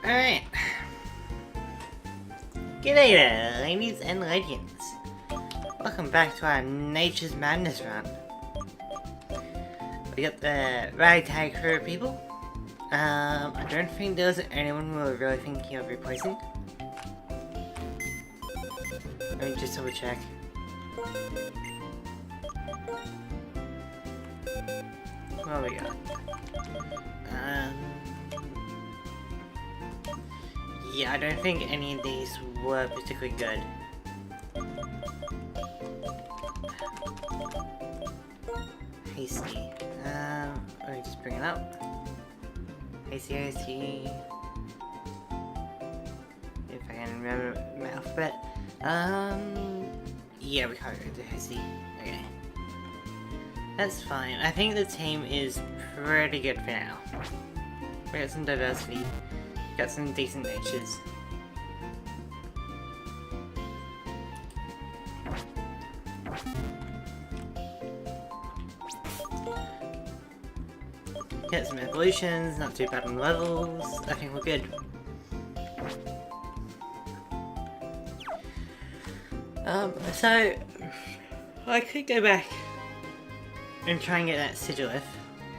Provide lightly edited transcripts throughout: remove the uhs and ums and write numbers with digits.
Alright. G'day there, ladies and legends. Welcome back to our Nature's Madness run. We got the ragtag crew of people. I don't think there's anyone we were really thinking of replacing. Let me just double check. What we got? Yeah, I don't think any of these were particularly good. Hasty. Let me just bring it up. Hasty. If I can remember my alphabet. Yeah, we can't go to Hasty. Okay. That's fine. I think the team is pretty good for now. We got some diversity. Got some decent natures. Get some evolutions, not too bad on levels. I think we're good. So I could go back and try and get that Sigilif.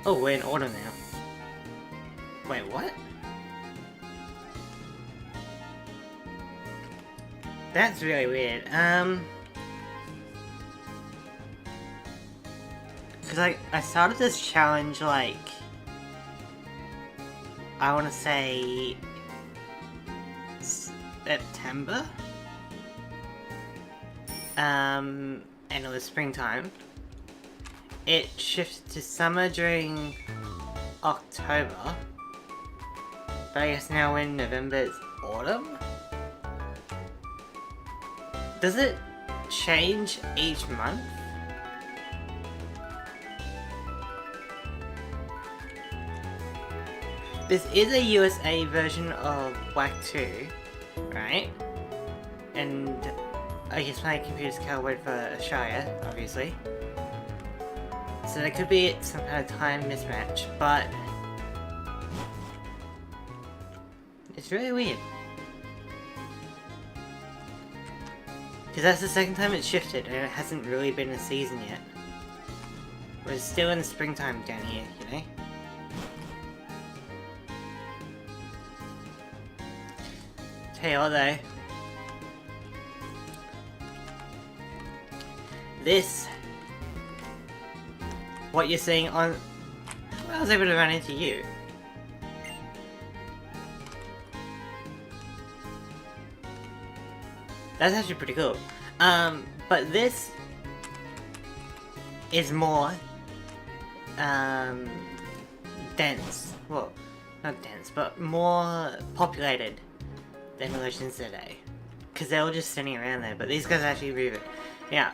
Oh, we're in autumn now. Wait, what? That's really weird. Cause I started this challenge like, I want to say September. And it was springtime. It shifted to summer during October. But I guess now in November it's autumn? Does it change each month? This is a USA version of Black 2, right? And I guess my computer's can't wait for Shire, obviously. So there could be some kind of time mismatch, but it's really weird. Because that's the second time it's shifted, and it hasn't really been a season yet. We're still in the springtime down here, you know? Tell you what though. This, what you're seeing on... Well, I was able to run into you. That's actually pretty cool. But this is more dense. Well, not dense, but more populated than Legends today. Because they're all just sitting around there, but these guys actually move it. Yeah,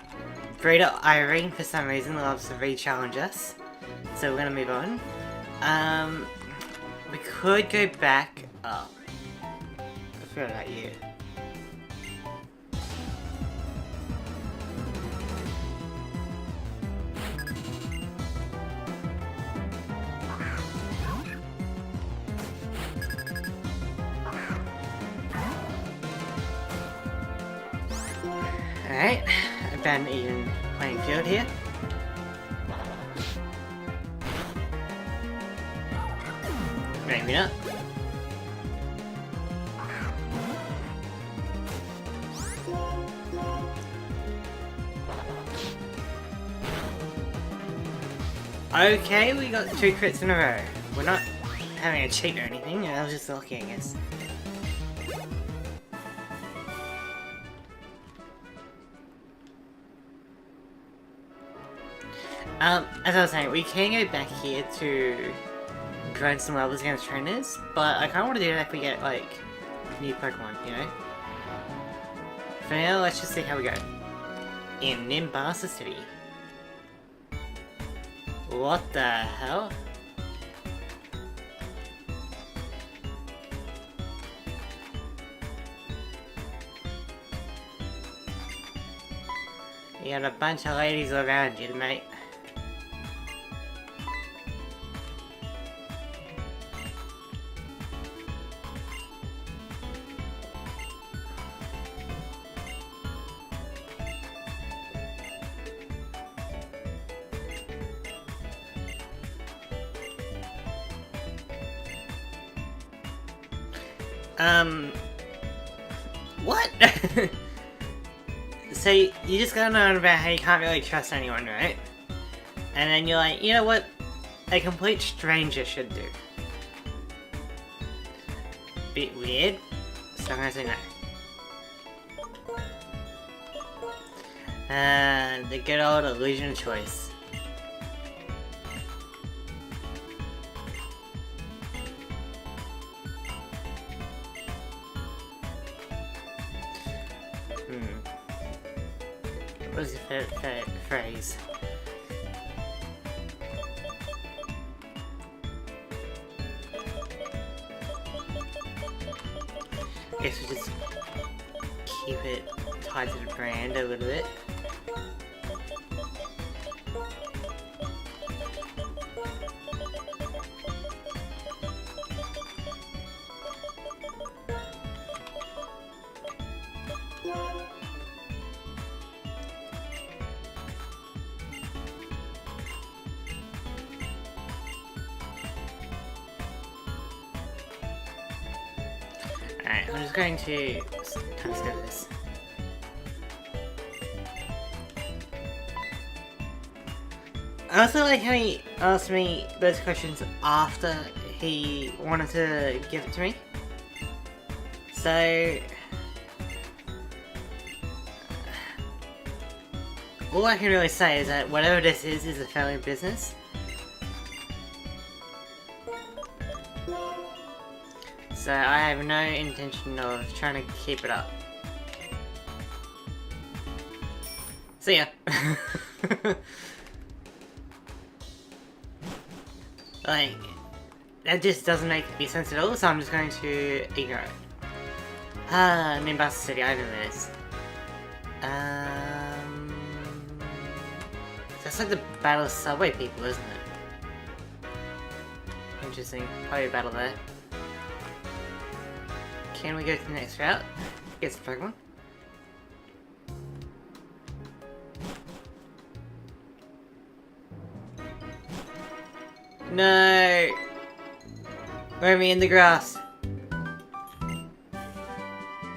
Breeder Irene for some reason loves to re-challenge us. So we're gonna move on. We could go back up. I forgot about you. Alright, abandoned even playing field here. Maybe not. Okay, we got 2 crits in a row. We're not having a cheat or anything, I was just lucky, I guess. As I was saying, we can go back here to grind some levels against trainers, but I kinda wanna do that if we get, like, new Pokemon, you know? For now, let's just see how we go. In Nimbasa City. What the hell? You got a bunch of ladies around you, mate. What? So, you just got on about how you can't really trust anyone, right? And then you're like, you know what? A complete stranger should do. Bit weird, so I'm gonna say no. The good old illusion of choice. What is your favorite phrase? I guess we just keep it tied to the brand a little bit. Alright, I'm just going to kind of skip this. I also like how he asked me those questions after he wanted to give it to me. So... all I can really say is that whatever this is a family business. So I have no intention of trying to keep it up. See ya! Like, that just doesn't make any sense at all, so I'm just going to ignore it. Nimbus City, I remember this. That's like the Battle of Subway people, isn't it? Interesting. Probably a battle there. Can we go to the next route? Get some Pokemon. No! Throw me in the grass.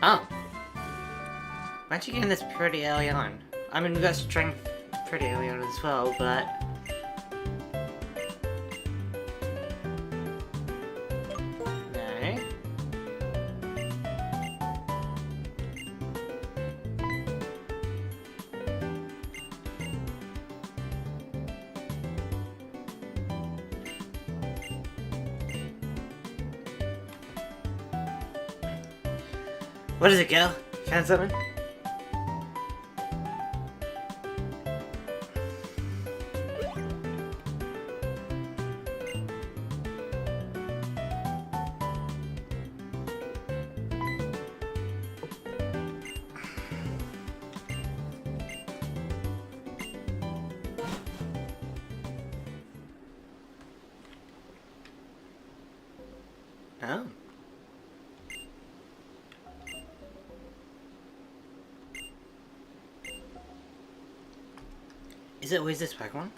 Oh. Why aren't you getting this pretty early on? I mean, we got strength pretty early on as well, but... no. What is it, girl? Found something? Oh. Is it always this Pokemon?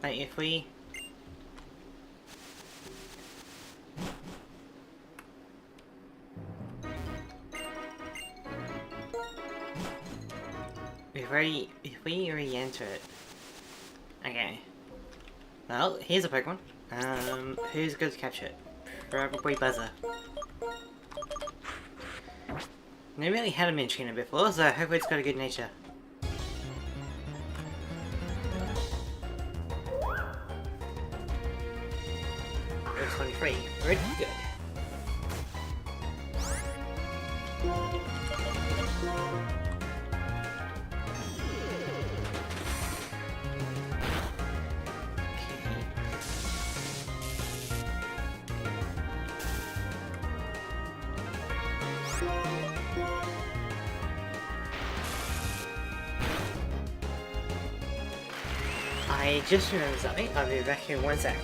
Like, if we... if we re-enter it... okay. Well, here's a Pokemon. Who's good to capture it? Probably Buzzer. Never really had a Minchino before, so hopefully it's got a good nature. Road 23. Very good. I just remembered something. I'll be back in 1 sec.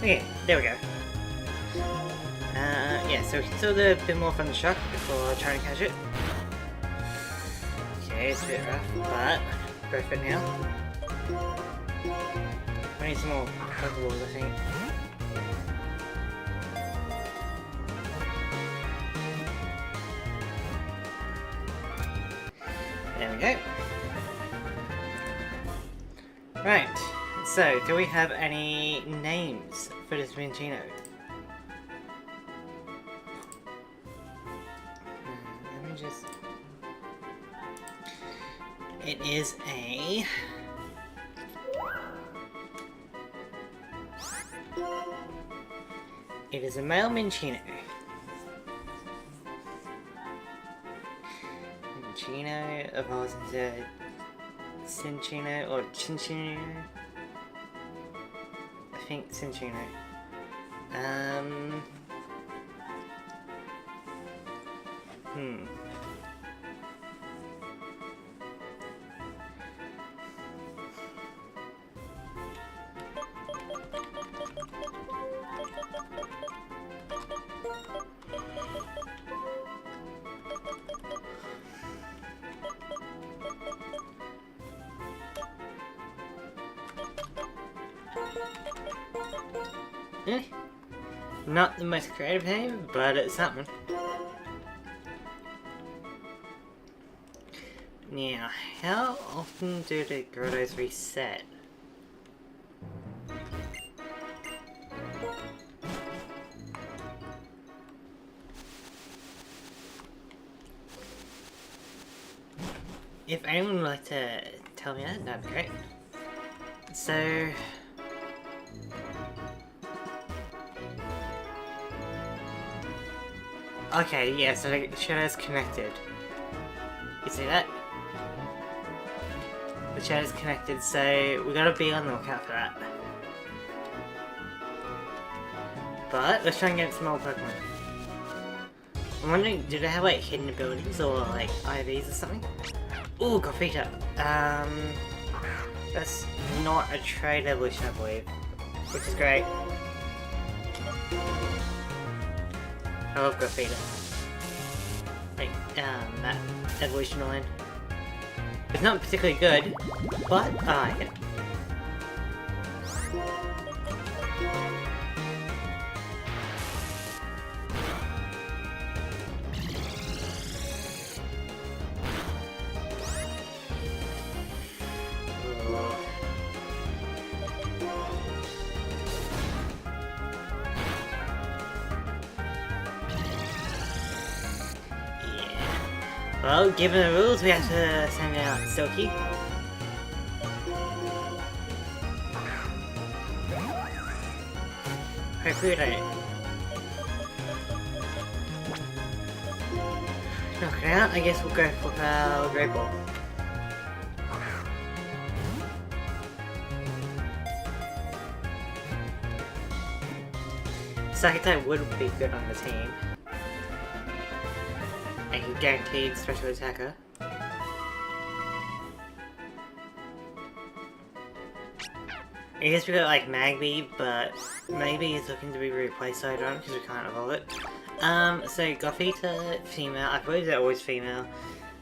Okay, there we go. Yeah, so we can still do a bit more from the shock before trying to catch it. Okay, it's a bit rough, but go for it now. I need some more Pokeballs, I think. There we go. Right, so do we have any names for this Minccino? Let me just... It is a... It is a male Minccino. Minccino evolves into Cinccino or Cinccino. I think Cinccino. Not the most creative name, but it's something. Now, how often do the grottos reset? If anyone would like to tell me that, that'd be great. So... Okay, yeah, so the shadow's connected. You see that? The shadow's connected, so we gotta be on the lookout for that. But, let's try and get some more Pokemon. I'm wondering, do they have like hidden abilities or like IVs or something? Ooh, Gothita. That's not a trade evolution, I believe. Which is great. I love Gothita. Like, that evolution line. It's not particularly good, but I like it. Well, given the rules, we have to send out Silky. Hopefully we don't knock it out. I guess we'll go for our Great Ball. Psychic type would be good on the team. A guaranteed special attacker. I guess we got like Magby, but maybe it's looking to be replaced later on because we can't evolve it. So Gothita, female. I believe they're always female.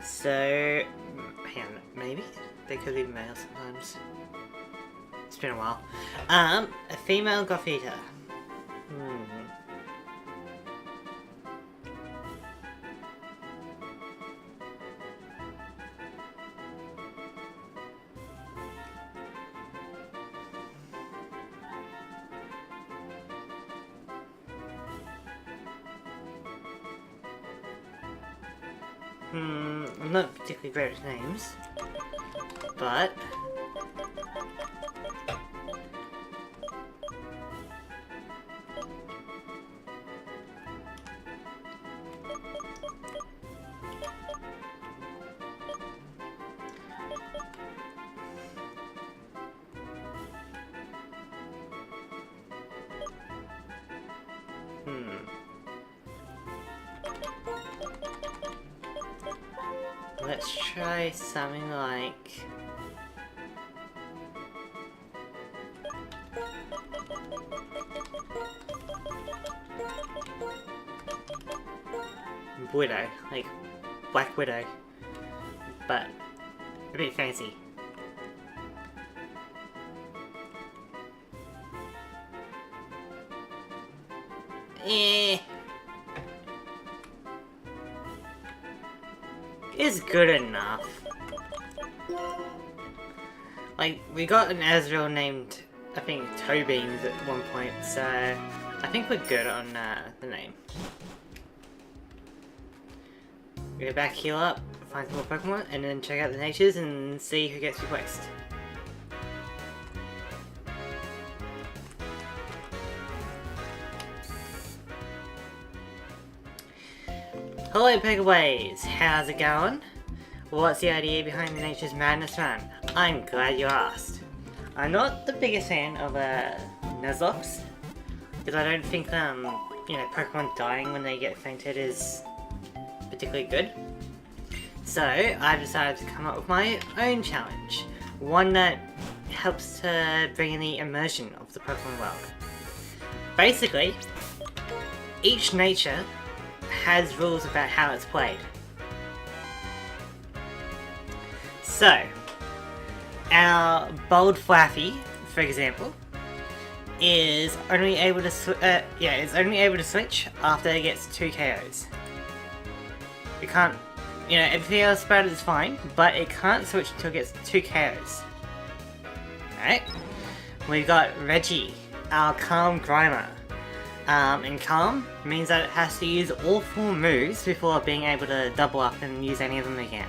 So, hang on, maybe? They could be male sometimes. It's been a while. A female Gothita. I'm not particularly great with names, but let's try something like... Widow, like Black Widow, but a bit fancy. It's good enough. Like, we got an Ezreal named, I think, Toebeans at one point, so I think we're good on the name. We go back, heal up, find some more Pokemon, and then check out the natures and see who gets replaced. Hello Pokeways, how's it going? What's the idea behind the Nature's Madness run? I'm glad you asked. I'm not the biggest fan of Nuzlocke, because I don't think you know, Pokemon dying when they get fainted is particularly good. So I've decided to come up with my own challenge, one that helps to bring in the immersion of the Pokemon world. Basically, each nature has rules about how it's played. So, our Bold Flaffy, for example, is only able to switch after it gets 2 KOs. It can't, you know, everything else about it is fine, but it can't switch until it gets 2 KOs. Alright? We've got Reggie, our Calm Grimer. And Calm means that it has to use all 4 moves before being able to double up and use any of them again.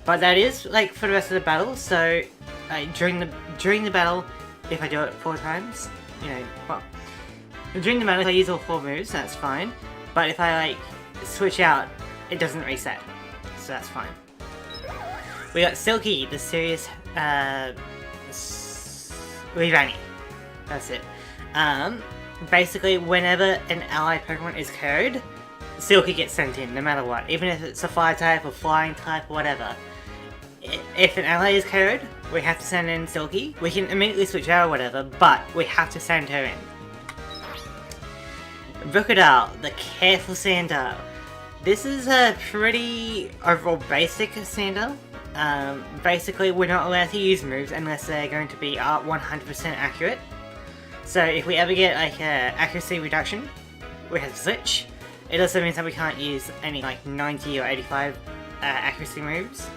But that is, like, for the rest of the battle, so during the battle, if I do it 4 times, you know, well, during the battle if I use all 4 moves, that's fine. But if I, like, switch out, it doesn't reset, so that's fine. We got Silky, the serious, Leavanny. That's it. Basically, whenever an ally Pokemon is KO'd, Silky gets sent in, no matter what. Even if it's a Fire type or Flying type or whatever. If an ally is KO'd, we have to send in Silky. We can immediately switch out or whatever, but we have to send her in. Brookadal, the Careful Sandile. This is a pretty overall basic Sandile. Basically, we're not allowed to use moves unless they're going to be 100% accurate. So if we ever get like accuracy reduction, we have to switch. It also means that we can't use any like 90 or 85 accuracy moves.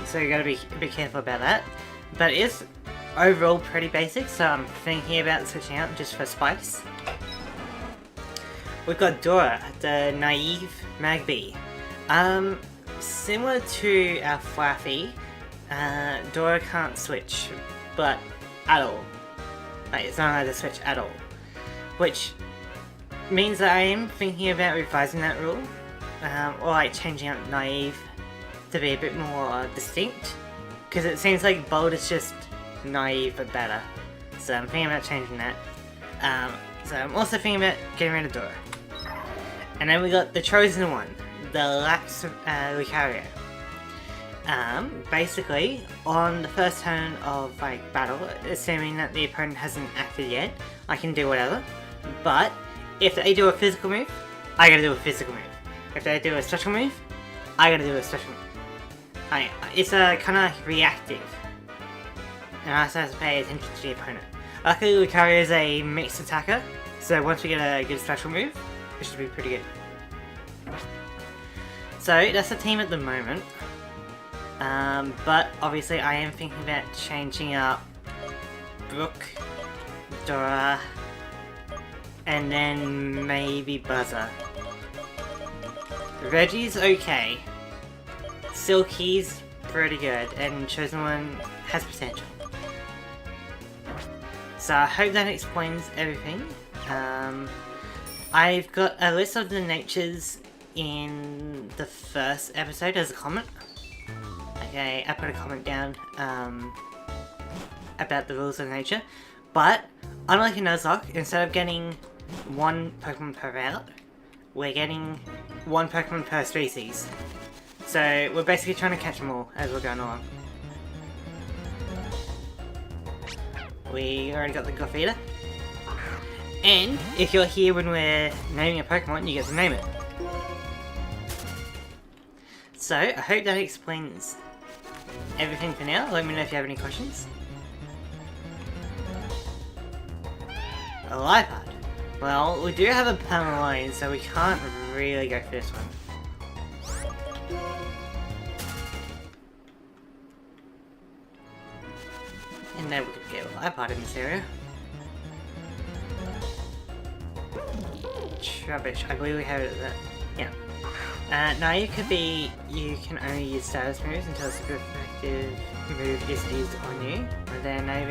So you gotta be a bit careful about that. But it is overall pretty basic, so I'm thinking about switching out just for spice. We've got Dora, the Naive Magby. Similar to our Flaffy, Dora can't switch, but at all. Like, it's not allowed to switch at all. Which means that I am thinking about revising that rule, or like changing out Naive to be a bit more distinct. Because it seems like Bold is just Naive but better. So I'm thinking about changing that. So I'm also thinking about getting rid of Dora. And then we got the chosen one, the Lax Lucario. Basically, on the first turn of like battle, assuming that the opponent hasn't acted yet, I can do whatever. But if they do a physical move, I gotta do a physical move. If they do a special move, I gotta do a special move. It's kind of like reactive, and I also have to pay attention to the opponent. Luckily, Lucario is a mixed attacker, so once we get a good special move, it should be pretty good. So that's the team at the moment. But obviously I am thinking about changing up Brook, Dora, and then maybe Buzzer. Reggie's okay. Silky's pretty good, and Chosen One has potential. So I hope that explains everything. I've got a list of the natures in the first episode as a comment. Okay, I put a comment down about the rules of nature, but unlike in Nuzlocke, instead of getting 1 Pokemon per route, we're getting 1 Pokemon per species. So we're basically trying to catch them all as we're going along. We already got the Gothita. And if you're here when we're naming a Pokemon, you get to name it. So, I hope that explains everything for now. Let me know if you have any questions. A Liepard. Well, we do have a Pamelaine, so we can't really go for this one. And then we could get a Liepard in this area. Rubbish. I believe we have it at that. Yeah. Now you can only use status moves until a super effective move is used on you. And then I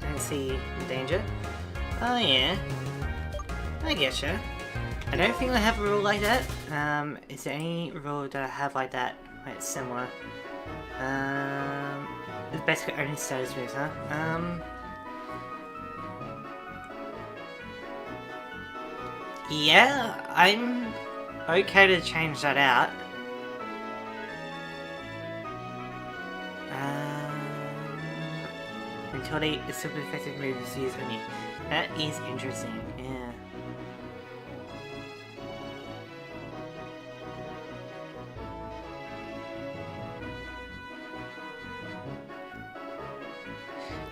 don't see danger. Oh yeah. I getcha. I don't think I have a rule like that. Is there any rule that I have like that where it's similar? It's basically only status moves, huh? Yeah, I'm okay to change that out. Until the super effective move is used on you. That is interesting, yeah.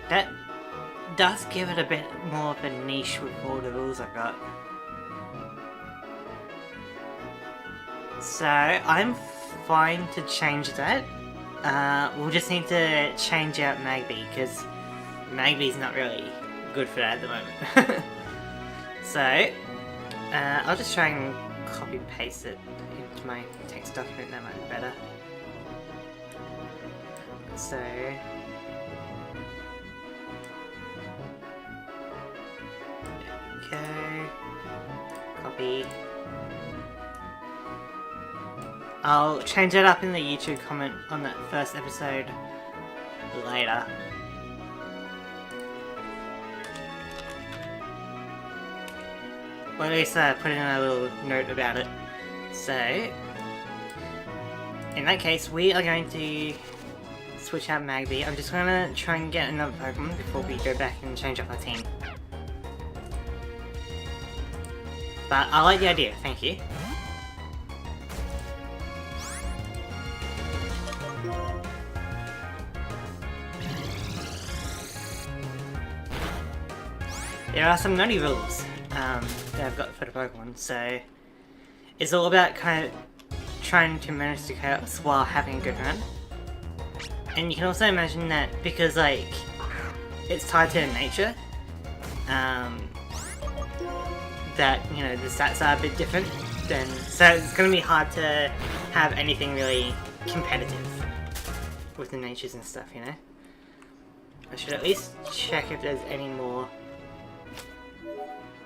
That does give it a bit more of a niche with all the rules I've got. So, I'm fine to change that. We'll just need to change out Magby, because Magby's not really good for that at the moment. So, I'll just try and copy paste it into my text document, that might be better. So, okay, copy. I'll change it up in the YouTube comment on that first episode later. Or at least put in a little note about it. So, in that case, we are going to switch out Magby. I'm just going to try and get another Pokemon before we go back and change up our team. But I like the idea, thank you. There are some naughty rules that I've got for the Pokemon, so it's all about kind of trying to manage the chaos while having a good run. And you can also imagine that because like it's tied to nature, that you know the stats are a bit different. Then so it's going to be hard to have anything really competitive with the natures and stuff, you know. I should at least check if there's any more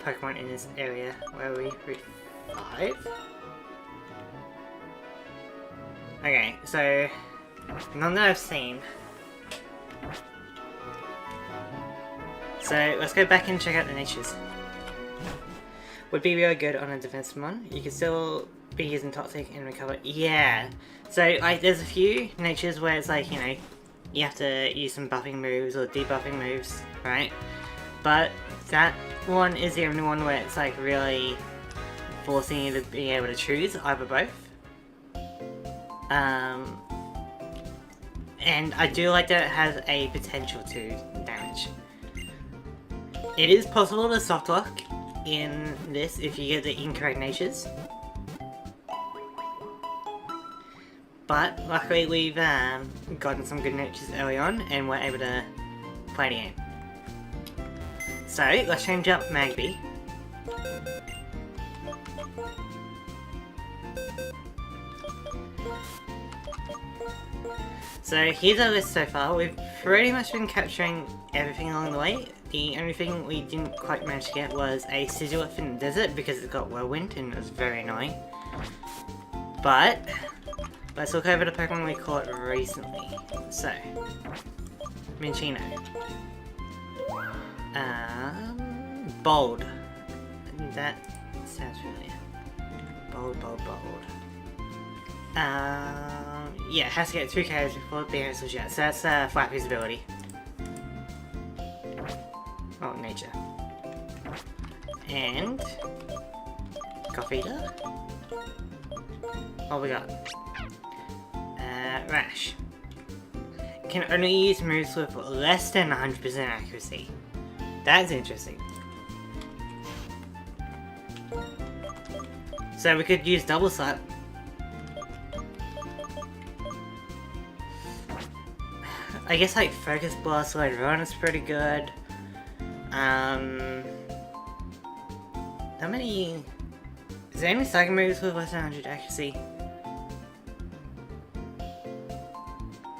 Pokemon in this area. Where are we? Route 5? Okay, so none that I've seen. So let's go back and check out the natures. Would be really good on a defensive one. You can still be using Toxic and recover. Yeah. So like there's a few natures where it's like, you know, you have to use some buffing moves or debuffing moves, right? But that one is the only one where it's like really forcing you to be able to choose either both. And I do like that it has a potential to damage. It is possible to soft lock in this if you get the incorrect natures. But luckily we've gotten some good natures early on and we're able to play the game. So let's change up Magby. So here's our list so far. We've pretty much been capturing everything along the way. The only thing we didn't quite manage to get was a Sigilyph in the desert because it got Whirlwind and it was very annoying. But let's look over the Pokemon we caught recently. So, Minccino. Bold. That sounds familiar. Bold, bold, bold. Yeah, it has to get 2 KOs before being able to switch out. So that's Flappy's ability. Oh, nature. And Gothita. What we got? Rash. Can only use moves with less than 100% accuracy. That's interesting. So we could use Double Slap. I guess like Focus Blast later on is pretty good. How many... Is there any Psychic moves with less than 100 accuracy?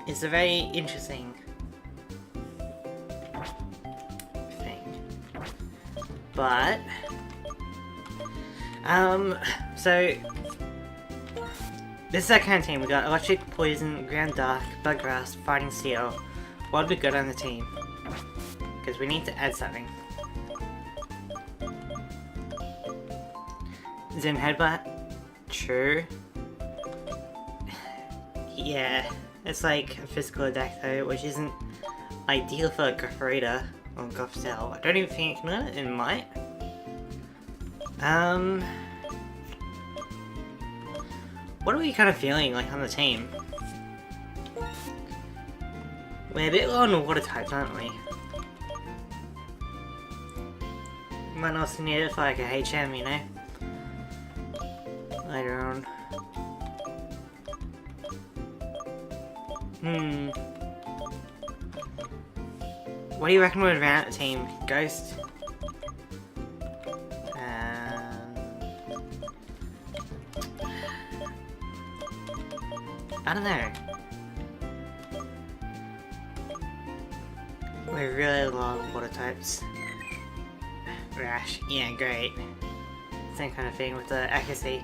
It's a very interesting thing. But... so... This is our kind of team. We got Electric, Poison, Ground Dark, Bug Grass, Fighting Steel. What would be good on the team? Because we need to add something. Zen Headbutt? True. Yeah, it's like a physical attack though, which isn't ideal for Gothita or Gothitelle. I don't even think it can learn it, it might. What are we kind of feeling like on the team? We're a bit low on water types, aren't we? Might also need it for like a HM, you know? Later on. What do you reckon would round out the team? Ghost? I don't know. We're really low on water types. Rash, yeah, great. Same kind of thing with the accuracy.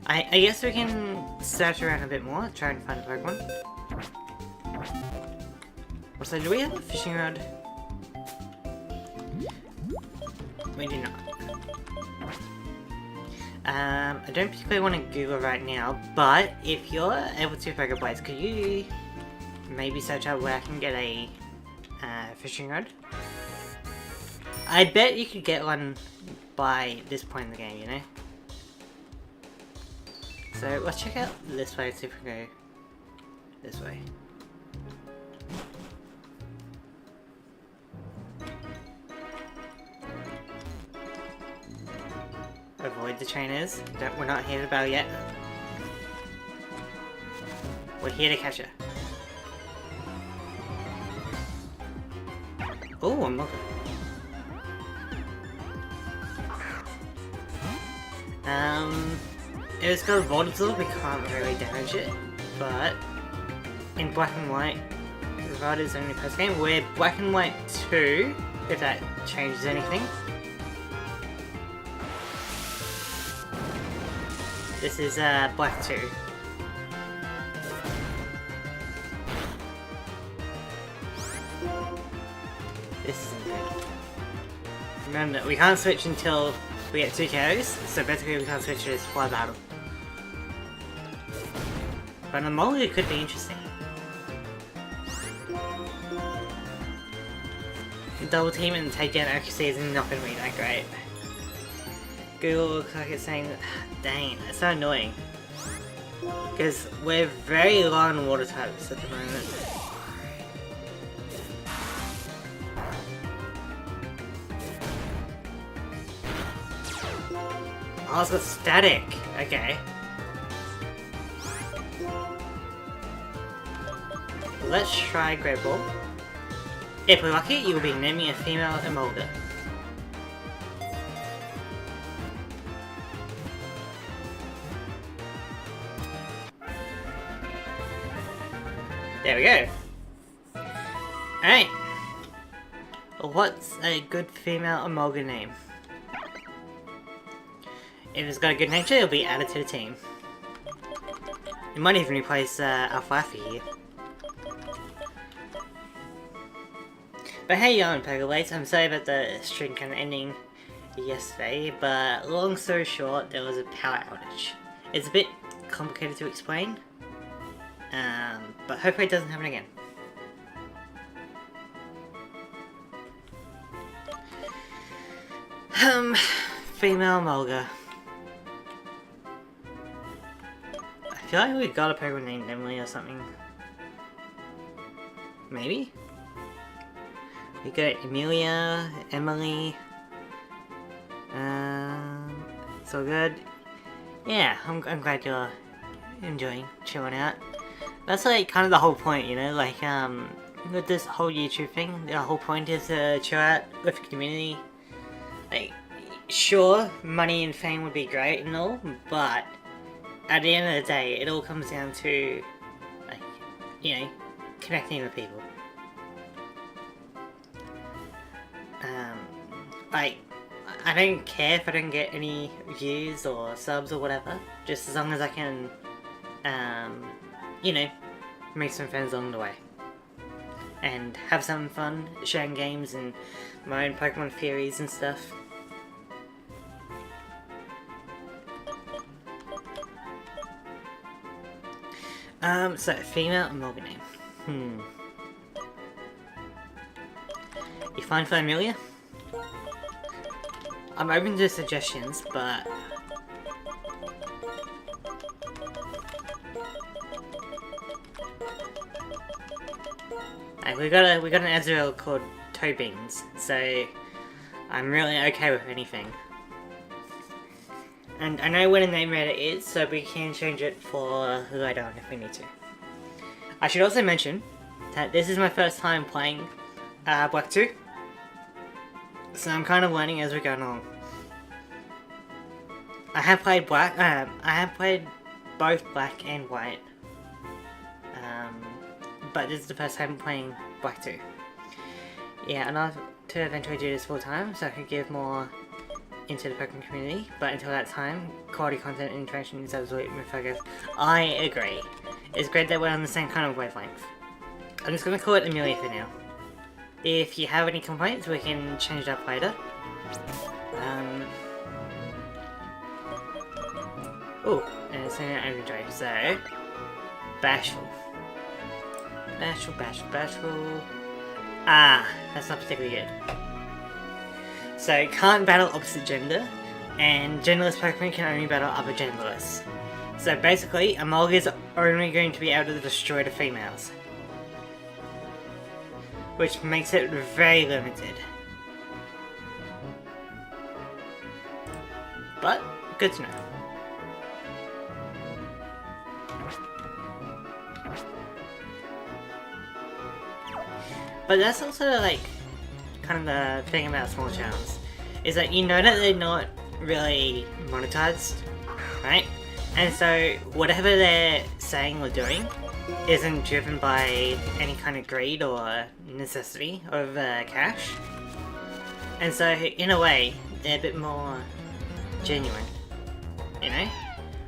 I guess we can search around a bit more, try and find a Pokemon. Also, do we have a fishing rod? We do not. I don't particularly want to Google right now, but if you're able to Poké Blades, could you maybe search out where I can get a fishing rod? I bet you could get one by this point in the game, you know? So let's check out this way, see if we can go this way. Avoid the trainers. We're not here to battle yet. We're here to catch her. Oh, I'm looking. It's got a Voltazor, we can't really damage it, but in Black and White, Rod is only first game. We're Black and White 2, if that changes anything. This is Black 2. This isn't good. Remember, we can't switch until we get 2 KOs, so basically we can't switch to this fly battle. But a Molly could be interesting. Double team and take down accuracy is not going to be that great. Google looks like it's saying, dang, it's so annoying. Because we're very low on water types at the moment. Oh, it's got static. Okay. Let's try Great Ball. If we're lucky, you will be naming a female Emolga. There we go. Alright. What's a good female Emolga name? If it's got a good nature, it'll be added to the team. It might even replace Alfalfa here. But hey, young Pokeblades, I'm sorry about the stream kind of ending yesterday, but long story short, there was a power outage. It's a bit complicated to explain, but hopefully it doesn't happen again. Female Mulga. I feel like we got a Pokemon named Emily or something. Maybe? We got Emilia, Emily. It's all good. Yeah, I'm glad you're enjoying chilling out. That's like kind of the whole point, you know, like with this whole YouTube thing, the whole point is to chill out with the community. Like, sure, money and fame would be great and all, but at the end of the day, it all comes down to, like, you know, connecting with people. Like, I don't care if I don't get any views or subs or whatever, just as long as I can, you know, make some friends along the way. And have some fun sharing games and my own Pokemon theories and stuff. So female Mulga name. You fine for Amelia? I'm open to suggestions, but we got an Ezreal called Toe Beans, so I'm really okay with anything. And I know what a name rater is, so we can change it for later on if we need to. I should also mention that this is my first time playing Black 2. So I'm kind of learning as we're going along. I have played Black, I have played both Black and White. But this is the first time playing Black 2. Yeah, and I'll to eventually do this full time so I can give more into the Pokemon community, but until that time, quality content and interaction is absolutely my focus. I agree. It's great that we're on the same kind of wavelength. I'm just gonna call it Amelia for now. If you have any complaints, we can change it up later. Oh, and it's in our inventory, so... Bashful. Bashful. Ah, that's not particularly good. So, can't battle opposite gender, and genderless Pokemon can only battle other genderless. So basically, a Mulga is only going to be able to destroy the females. Which makes it very limited. But, good to know. But that's also like, kind of the thing about small channels, is that you know that they're not really monetized, right? And so whatever they're saying or doing isn't driven by any kind of greed or necessity of cash. And so in a way, they're a bit more genuine, you know?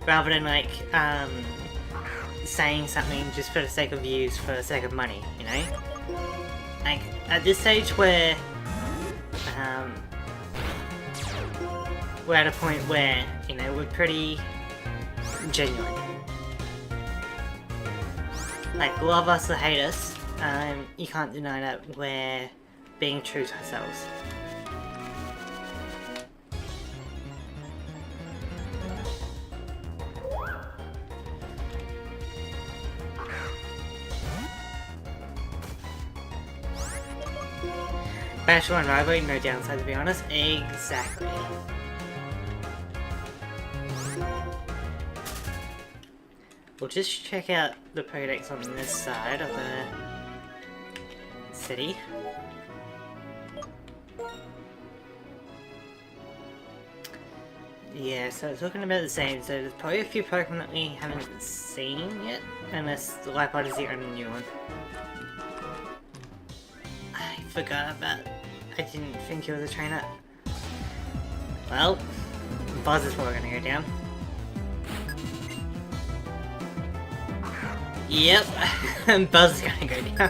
Rather than like saying something just for the sake of views, for the sake of money, you know? Like, at this stage where we're at a point where, you know, we're pretty genuine. Like, love us or hate us, you can't deny that we're being true to ourselves. Bashful and Rivalry, no downside to be honest. Exactly. We'll just check out the Pokédex on this side of the city. Yeah, so it's looking about the same. So there's probably a few Pokemon that we haven't seen yet, unless the Liepard is the only new one. I forgot about. I didn't think he was a trainer. Well, Buzz is probably gonna go down. Yep, Buzz is gonna go down.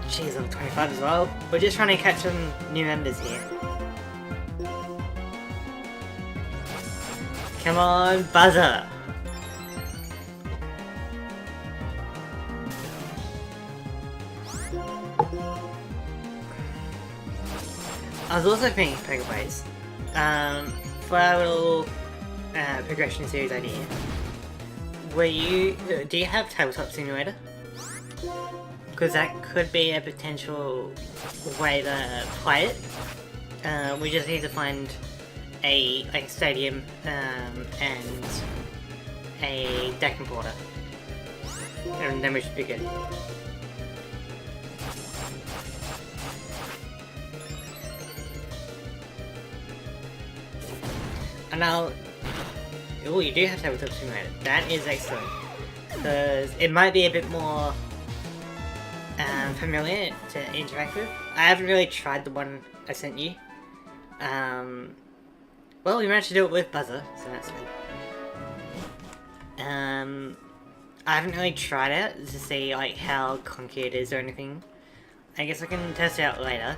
Jeez, I'm 25 as well. We're just trying to catch some new members here. Come on, Buzzer! I was also thinking Pokeplays. For our little progression series idea, do you have Tabletop Simulator? Because that could be a potential way to play it. We just need to find a stadium and a deck importer, and then we should be good. And now, oh, you do have Tabletop Simulator. That is excellent, because it might be a bit more familiar to interact with. I haven't really tried the one I sent you. Well, we managed to do it with Buzzer, so that's good. I haven't really tried it to see like how clunky it is or anything. I guess I can test it out later.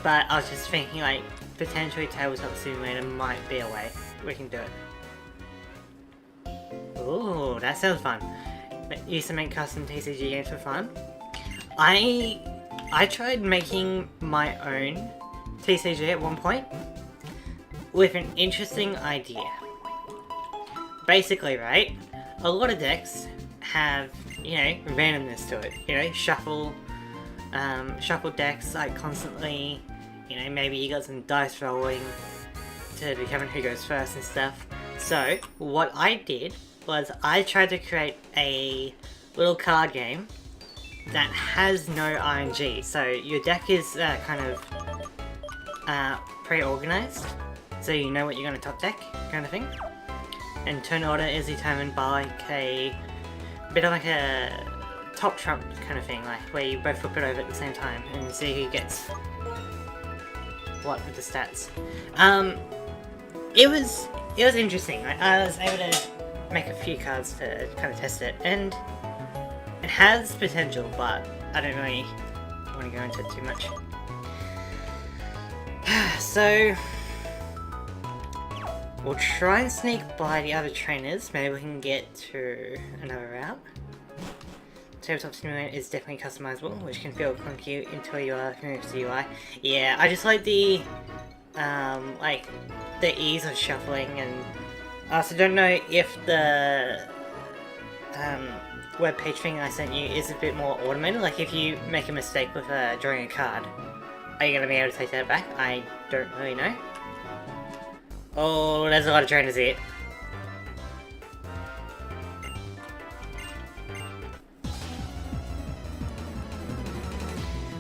But I was just thinking like potentially Tabletop Simulator might be a way we can do it. Ooh, that sounds fun. Used to make custom TCG games for fun. I tried making my own TCG at one point with an interesting idea. Basically, right, a lot of decks have, you know, randomness to it. You know, shuffle decks like constantly. You know, maybe you got some dice rolling to determine who goes first and stuff. So what I did was I tried to create a little card game that has no RNG. So your deck is kind of pre-organized, so you know what you're going to top deck, kind of thing. And turn order is determined by like a bit of like a top trump kind of thing, like where you both flip it over at the same time and see who gets what with the stats. It was interesting. I was able to make a few cards to kind of test it, and it has potential, but I don't really want to go into it too much. So we'll try and sneak by the other trainers. Maybe we can get to another route. Tabletop Simulator is definitely customizable, which can feel clunky until you are familiar with the UI. Yeah, I just like the ease of shuffling, and I also don't know if the web page thing I sent you is a bit more automated. Like if you make a mistake with drawing a card, are you going to be able to take that back? I don't really know. Oh, there's a lot of trainers here.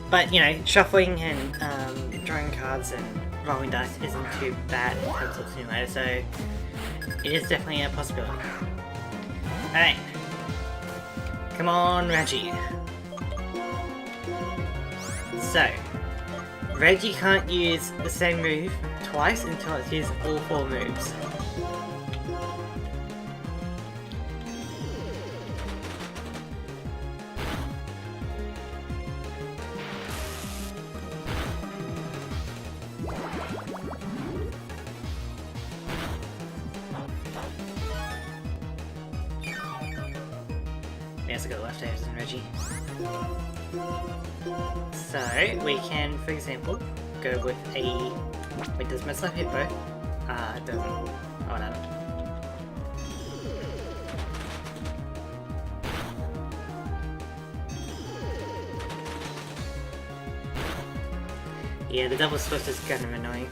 But, you know, shuffling and drawing cards and rolling dice isn't too bad in Tabletop Simulator, so it is definitely a possibility. Alright. Come on, Reggie. So, Reggie can't use the same move twice until it's used all 4 moves. Yes, I got leftovers in Reggie. So, we can, for example, go with a... Wait, does Messlife hit both? It doesn't. Oh, whatever. Yeah, the double swift is kind of annoying.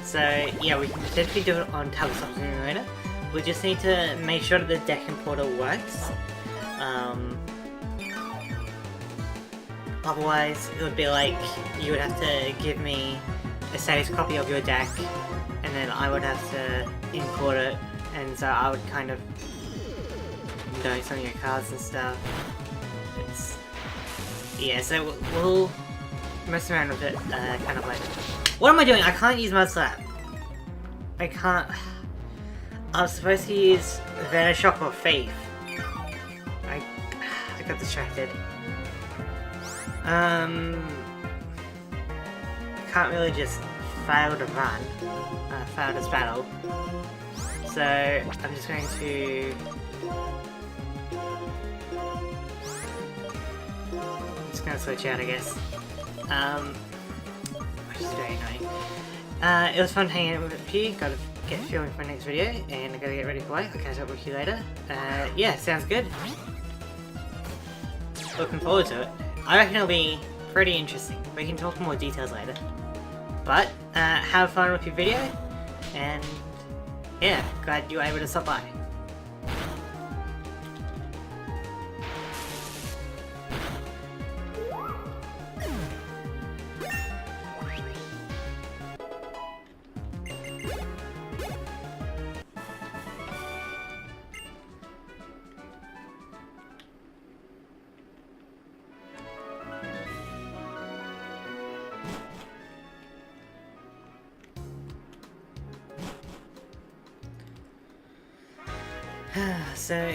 So yeah, we can potentially do it on Tabletop Simulator. We just need to make sure that the deck importer works. Otherwise, it would be like you would have to give me a saved copy of your deck, and then I would have to import it, and so I would kind of know some of your cards and stuff. Yeah, so we'll mess around with it kind of later. What am I doing? I can't use Mudslap. I can't. I was supposed to use Venoshock or Faith. I got distracted. Can't really just fail to run. Fail this battle. So I'm just going to... I'm just going to switch out, I guess. Which is very annoying. It was fun hanging out with you. Gotta get filming for my next video, and I gotta get ready for work. I'll catch up with you later. Yeah, sounds good. Looking forward to it. I reckon it'll be pretty interesting. We can talk more details later. But, have fun with your video, and yeah, glad you were able to stop by. So...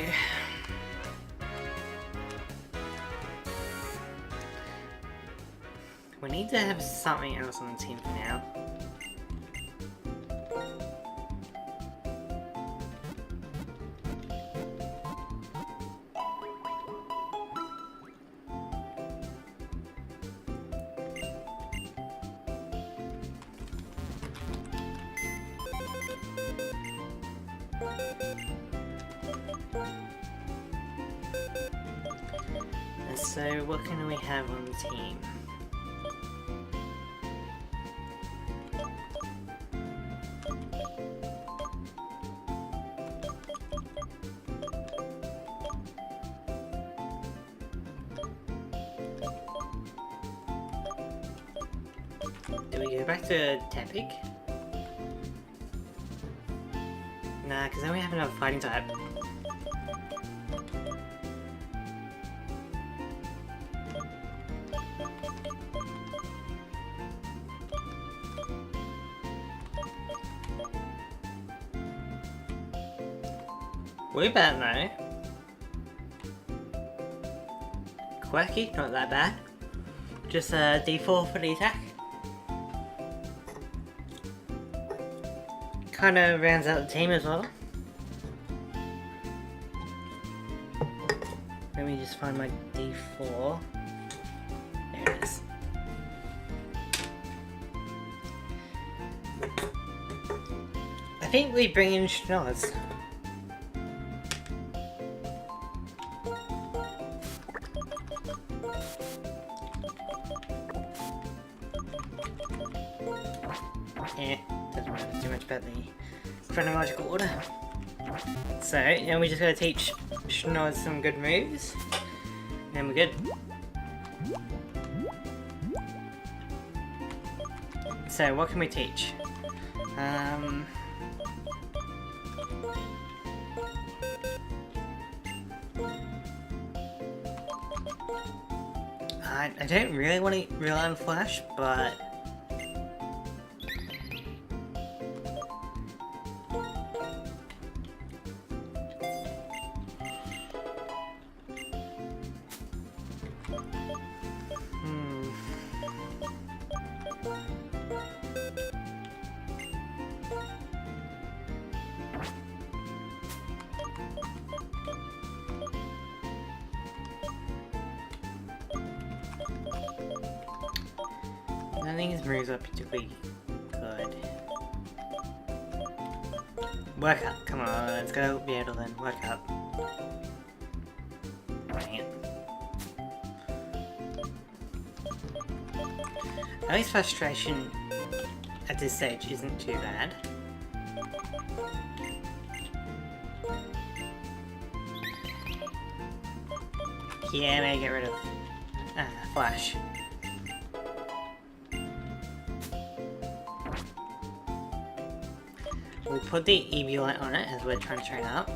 we need to have something else on the team for now. So what can we have on the team? Do we go back to Tepig? Nah, because then we have another fighting type. Way better now. Quirky, not that bad. Just a D4 for the attack. Kinda rounds out the team as well. Let me just find my D4. There it is. I think we bring in Schnoz. Yeah, doesn't matter too much about the chronological order. So, now we just gotta teach Schnoz some good moves, and we're good. So, what can we teach? I don't really want to rely on Flash, but I think his moves are particularly good. Work up, come on, let's go be able to then work up. Dang it. At least frustration at this stage isn't too bad. Yeah, maybe get rid of Flash. We'll put the Eviolite on it as we're trying to train up.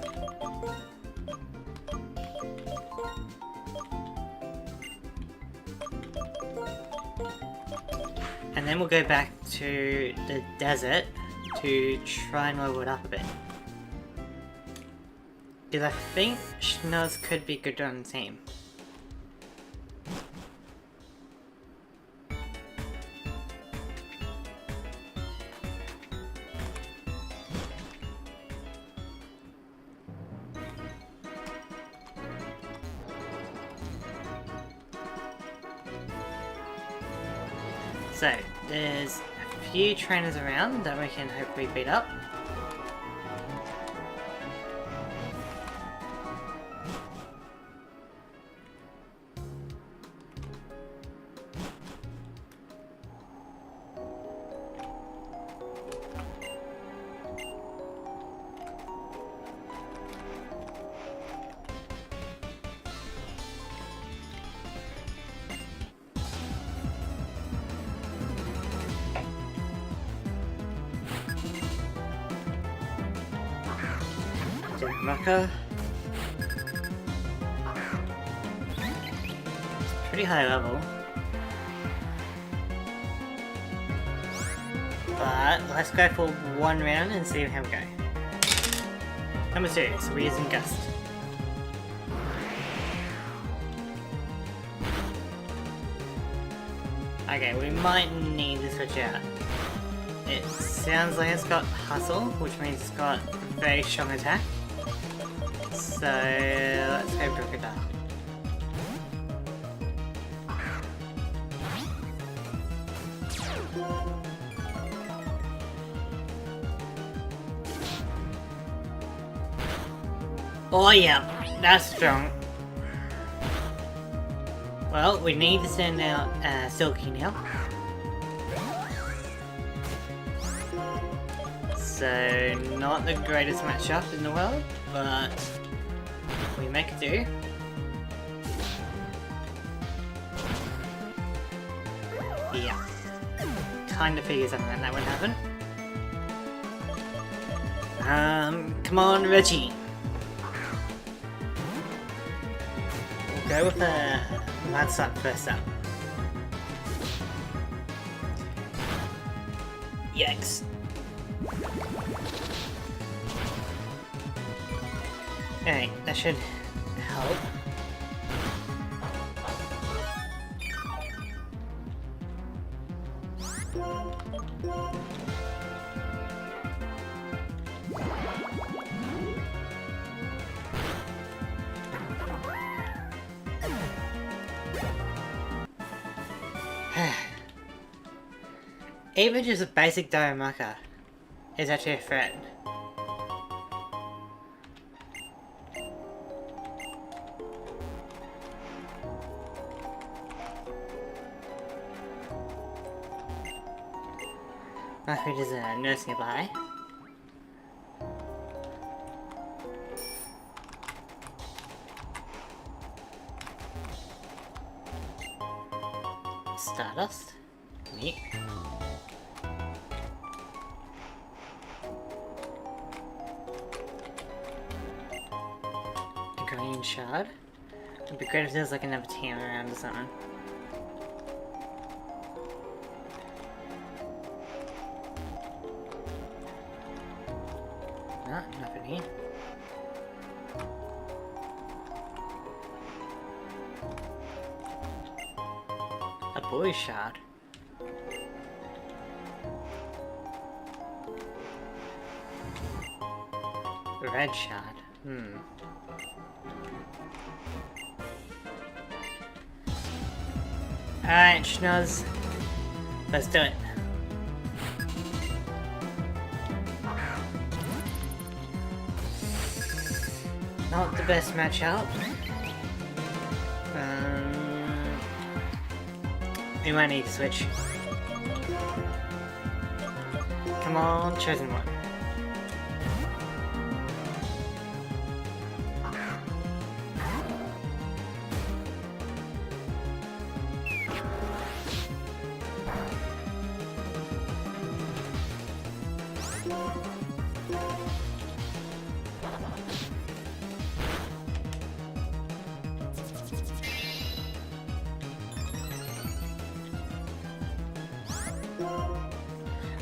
And then we'll go back to the desert to try and level it up a bit. Because I think Schnoz could be good on the team. So, there's a few trainers around that we can hopefully beat up. Mucker. Pretty high level. But let's go for one round and see how we go. Number 2, so we're using Gust. Okay, we might need to switch out. It sounds like it's got Hustle, which means it's got very strong attack. So let's go Crocodile. Oh yeah, that's strong. Well, we need to send out Silky now. So, not the greatest matchup in the world, but we make it do. Yeah. Kinda figures something like that would happen. Come on, Reggie. We'll go with a Mad Slap first up. Yikes. Okay, that should help. Even just a basic Darumaka is actually a threat. Luckily there's a nurse nearby. Stardust. Neat. A green shard. It'd be great if there's like another team around or something. No, nothing here. A boy shard. A red shard. Alright, Schnuzz. Let's do it. Not the best matchup. We might need to switch. Come on, Chosen One.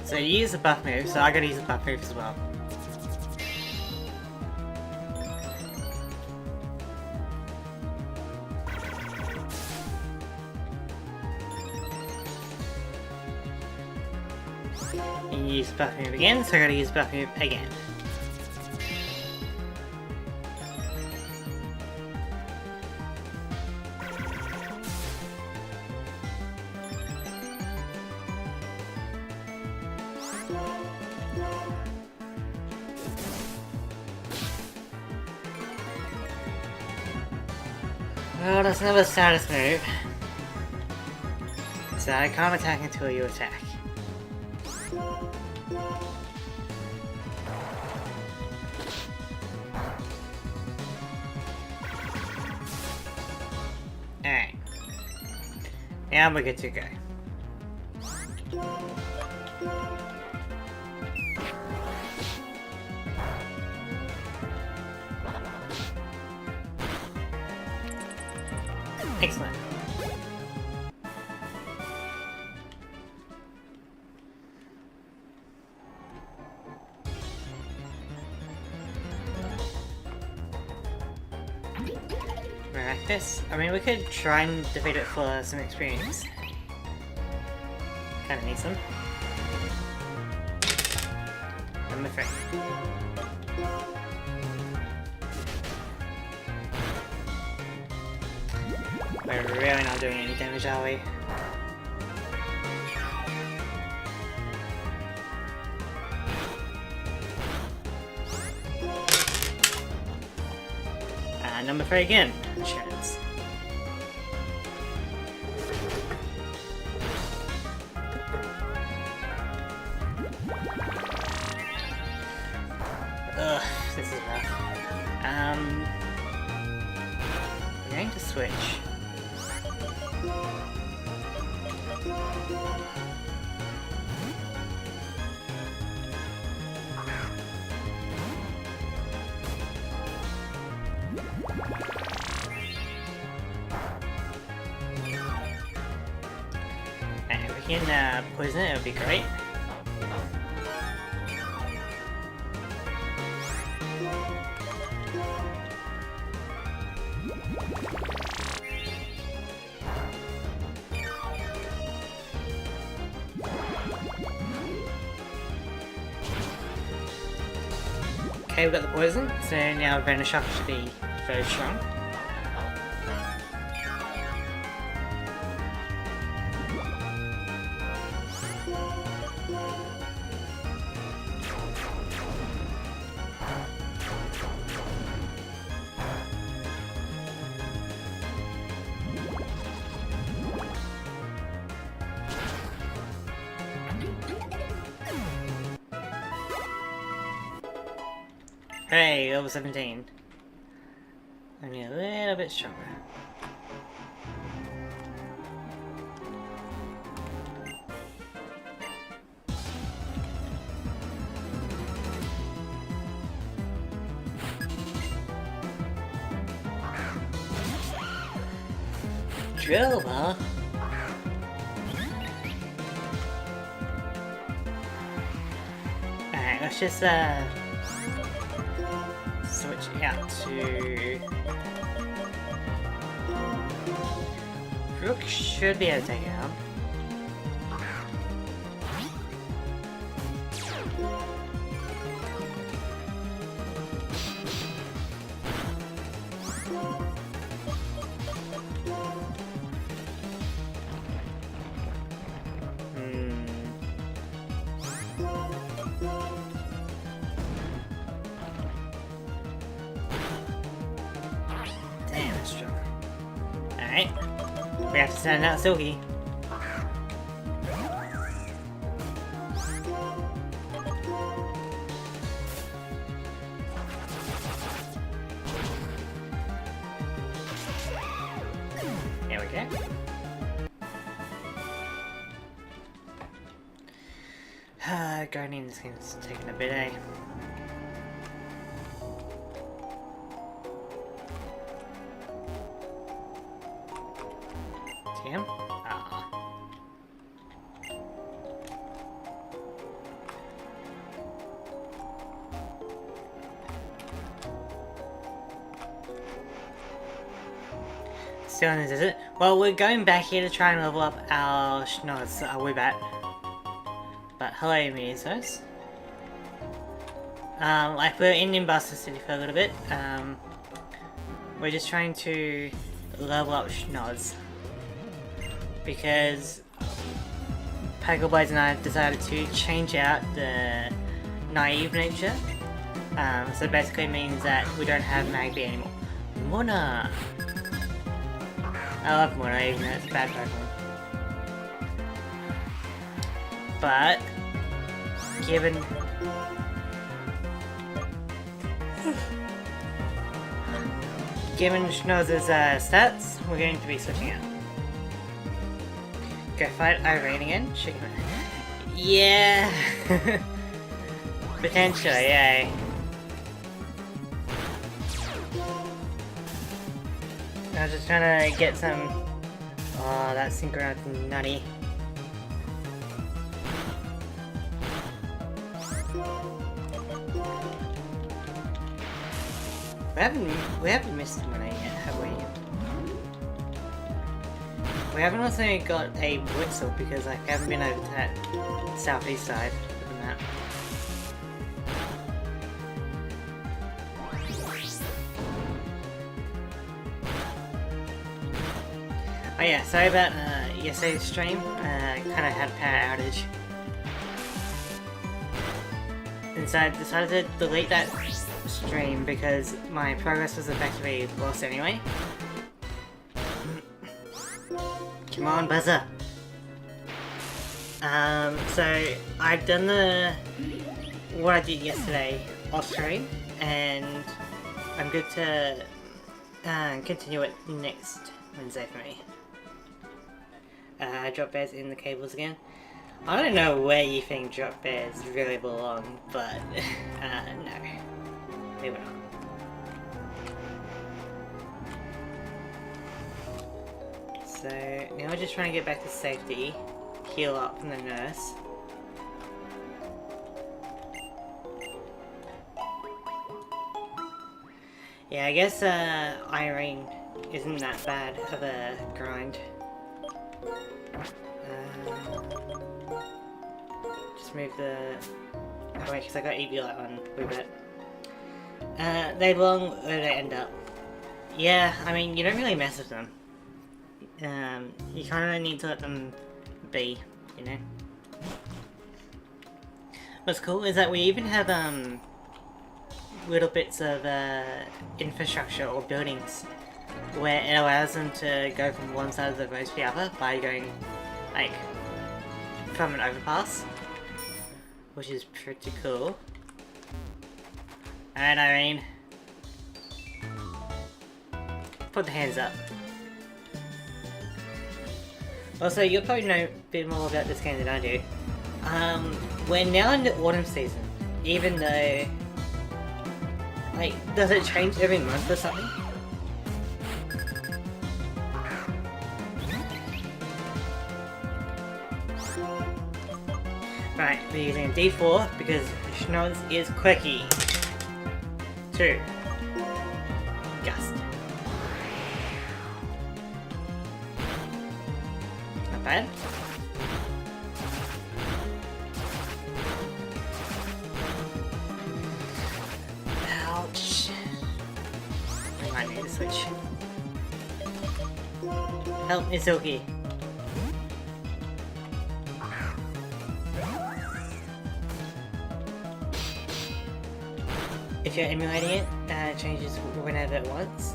So you use a buff move, so I gotta use a buff move as well. And you use the buff move again, so I gotta use the buff move again. Well, that's another status move. So I can't attack until you attack. Alright. Now we're good to go. Excellent. Maractus? I mean, we could try and defeat it for some experience. Kinda need some. I'm afraid. We're really not doing any damage, are we? Number 3 again. Insurance. Ugh, this is rough. I'm going to switch. And if we can poison it, it would be great. Okay, we've got the poison, so now Venoshock should be very strong. Hey, level 17. Only a little bit stronger. Drillball? Alright, let's just switch out to... Rook should be able to take it out. Damn, it's strong. Alright. We have to send out Silky. There we go. Guardian is taking a bit, eh? Him? Ah. Still on the desert. Well, we're going back here to try and level up our Schnoz, our Wibbat. But hello, Musos. Like we're in Nimbasa City for a little bit. We're just trying to level up Schnoz. Because Paggleblaze and I have decided to change out the naive nature. So basically means that we don't have Magby anymore. Mona! I love Mono, even though it's a bad Pokemon. But, given... given Schnozz's stats, we're going to be switching out. Go fight Irene again? Yeah! Potentially, yeah. I was just trying to get some... Oh, that synchronized nutty. We haven't missed one yet, have we? We haven't also got a Blitzel because I haven't been over to that southeast side of the map. Oh yeah, sorry about yesterday's stream. Kind of had a power outage. And so I decided to delete that stream because my progress was effectively lost anyway. Come on, buzzer! So I've done what I did yesterday off stream, and I'm good to continue it next Wednesday for me. Drop bears in the cables again. I don't know where you think drop bears really belong, but no, they will not. So now we're just trying to get back to safety, heal up from the nurse. Yeah, I guess Irene isn't that bad of a grind. Just move the... Oh wait, because I got Eviolite on Weebet. They belong where they end up. Yeah, I mean, you don't really mess with them. You kind of need to let them be, you know? What's cool is that we even have little bits of infrastructure or buildings where it allows them to go from one side of the road to the other by going, like, from an overpass, which is pretty cool. Alright, Irene. Put the hands up. Also, you'll probably know a bit more about this game than I do. We're now in the autumn season, even though... Like, does it change every month or something? Right, we're using a D4 because Schnozz is quirky. 2. Gust. Not bad. Ouch. I might need to switch. Help me, Silky. If you're emulating it, it changes whenever it wants.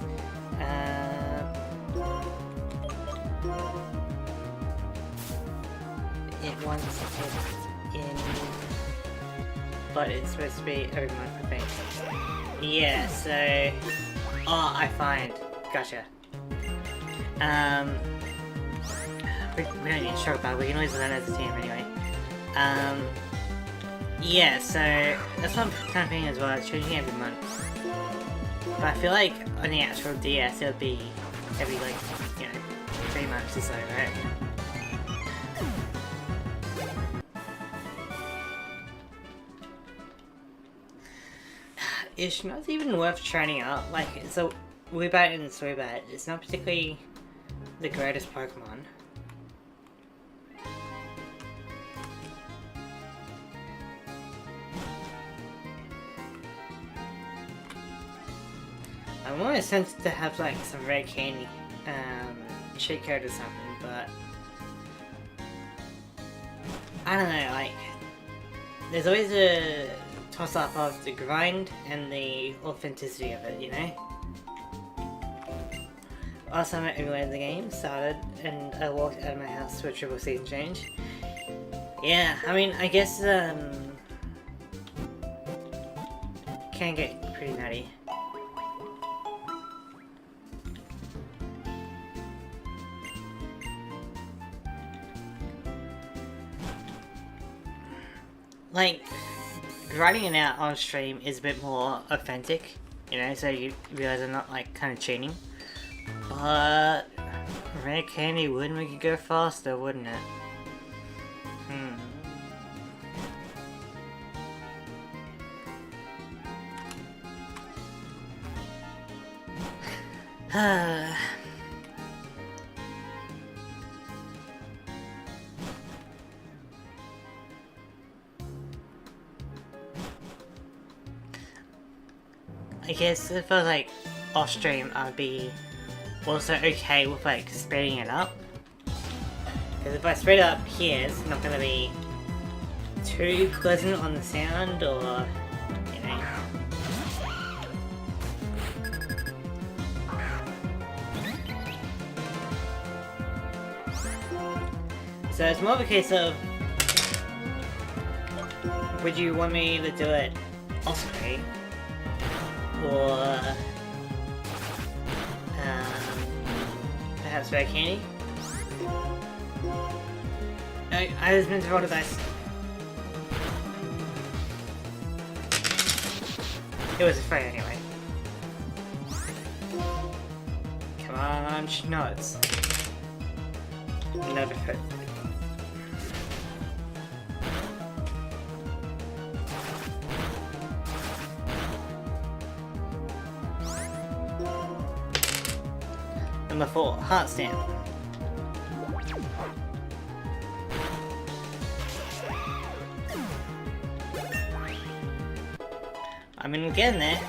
It wants it in... But it's supposed to be every month, I think. Yeah, so... Oh, I find. Gotcha. We don't need to show about it, we can always learn as a team anyway. Yeah, so that's what I'm kind of thinking as well, it's changing every month. But I feel like on the actual DS it'll be every, like, you know, 3 months or so, right? Is Schnozz even worth training up? Like, it's a Weebat and Sweebat, it's not particularly the greatest Pokemon. I'm almost tempted to have like some red candy cheat code or something, but I don't know, like there's always a toss up of the grind and the authenticity of it, you know? last time I emulated the game started and I walked out of my house to a triple season change. Yeah, I mean, I guess, can get pretty nutty. Like, writing it out on stream is a bit more authentic, you know, so you realize I'm not, like, kind of cheating. But rare candy would make it go faster, wouldn't it? I guess if I was like off stream, I'd be also okay with like speeding it up. Because if I speed it up here, it's not gonna be too pleasant on the sound, or you know. So it's more of a case of, would you want me to do it off screen? Or perhaps rare candy? I was meant to roll the dice. It was afraid anyway. Come on, schnauze. Never hurt. Number 4, Heart Stamp. I mean, we're getting there.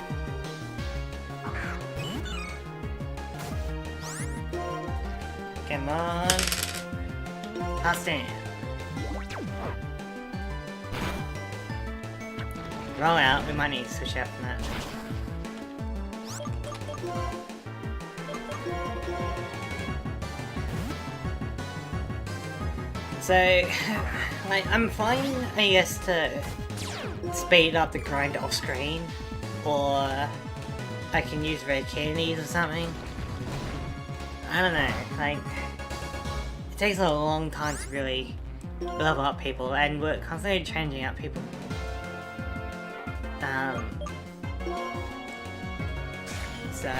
Come on. Heart Stamp. Roll out, we might need to switch out from that. So, like, I'm fine, I guess, to speed up the grind off screen, or I can use red candies or something. I don't know, like, it takes a long time to really level up people, and we're constantly changing up people. So,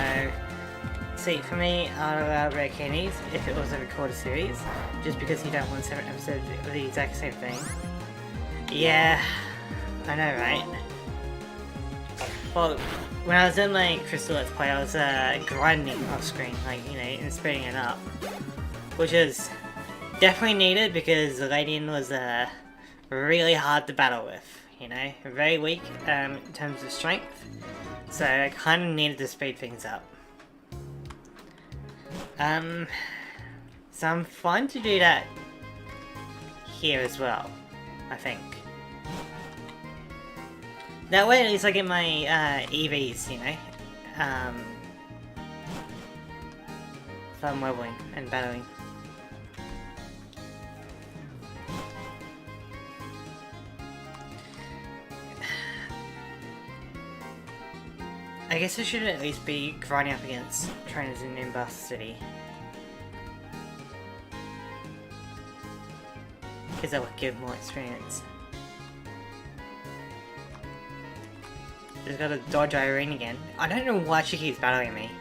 see, for me, I'd allow rare candies if it was a recorded series, just because you don't want 7 episodes of the exact same thing. Yeah, I know, right? Well, when I was in my Crystal Let's Play, I was grinding off screen, like, you know, and speeding it up. Which is definitely needed because Ladian was really hard to battle with, you know? Very weak in terms of strength. So I kind of needed to speed things up. So I'm fine to do that here as well, I think. That way at least I get my EVs, you know, if I'm leveling and battling. I guess I should at least be grinding up against trainers in Nimbus City. Because that would give more experience. Just gotta dodge Irene again. I don't know why she keeps battling me.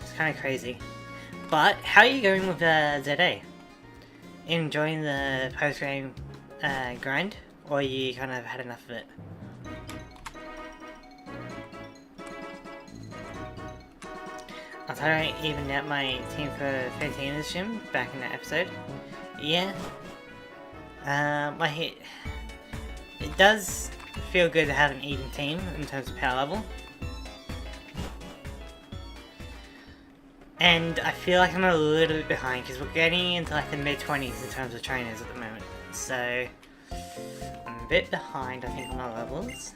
It's kind of crazy. But, how are you going with ZA? Enjoying the post-game grind? Or you kind of had enough of it? I thought I evened out my team for 15 in this gym back in that episode. Yeah. My hit. It does feel good to have an even team in terms of power level. And I feel like I'm a little bit behind because we're getting into like the mid-20s in terms of trainers at the moment. So I'm a bit behind, I think, on my levels.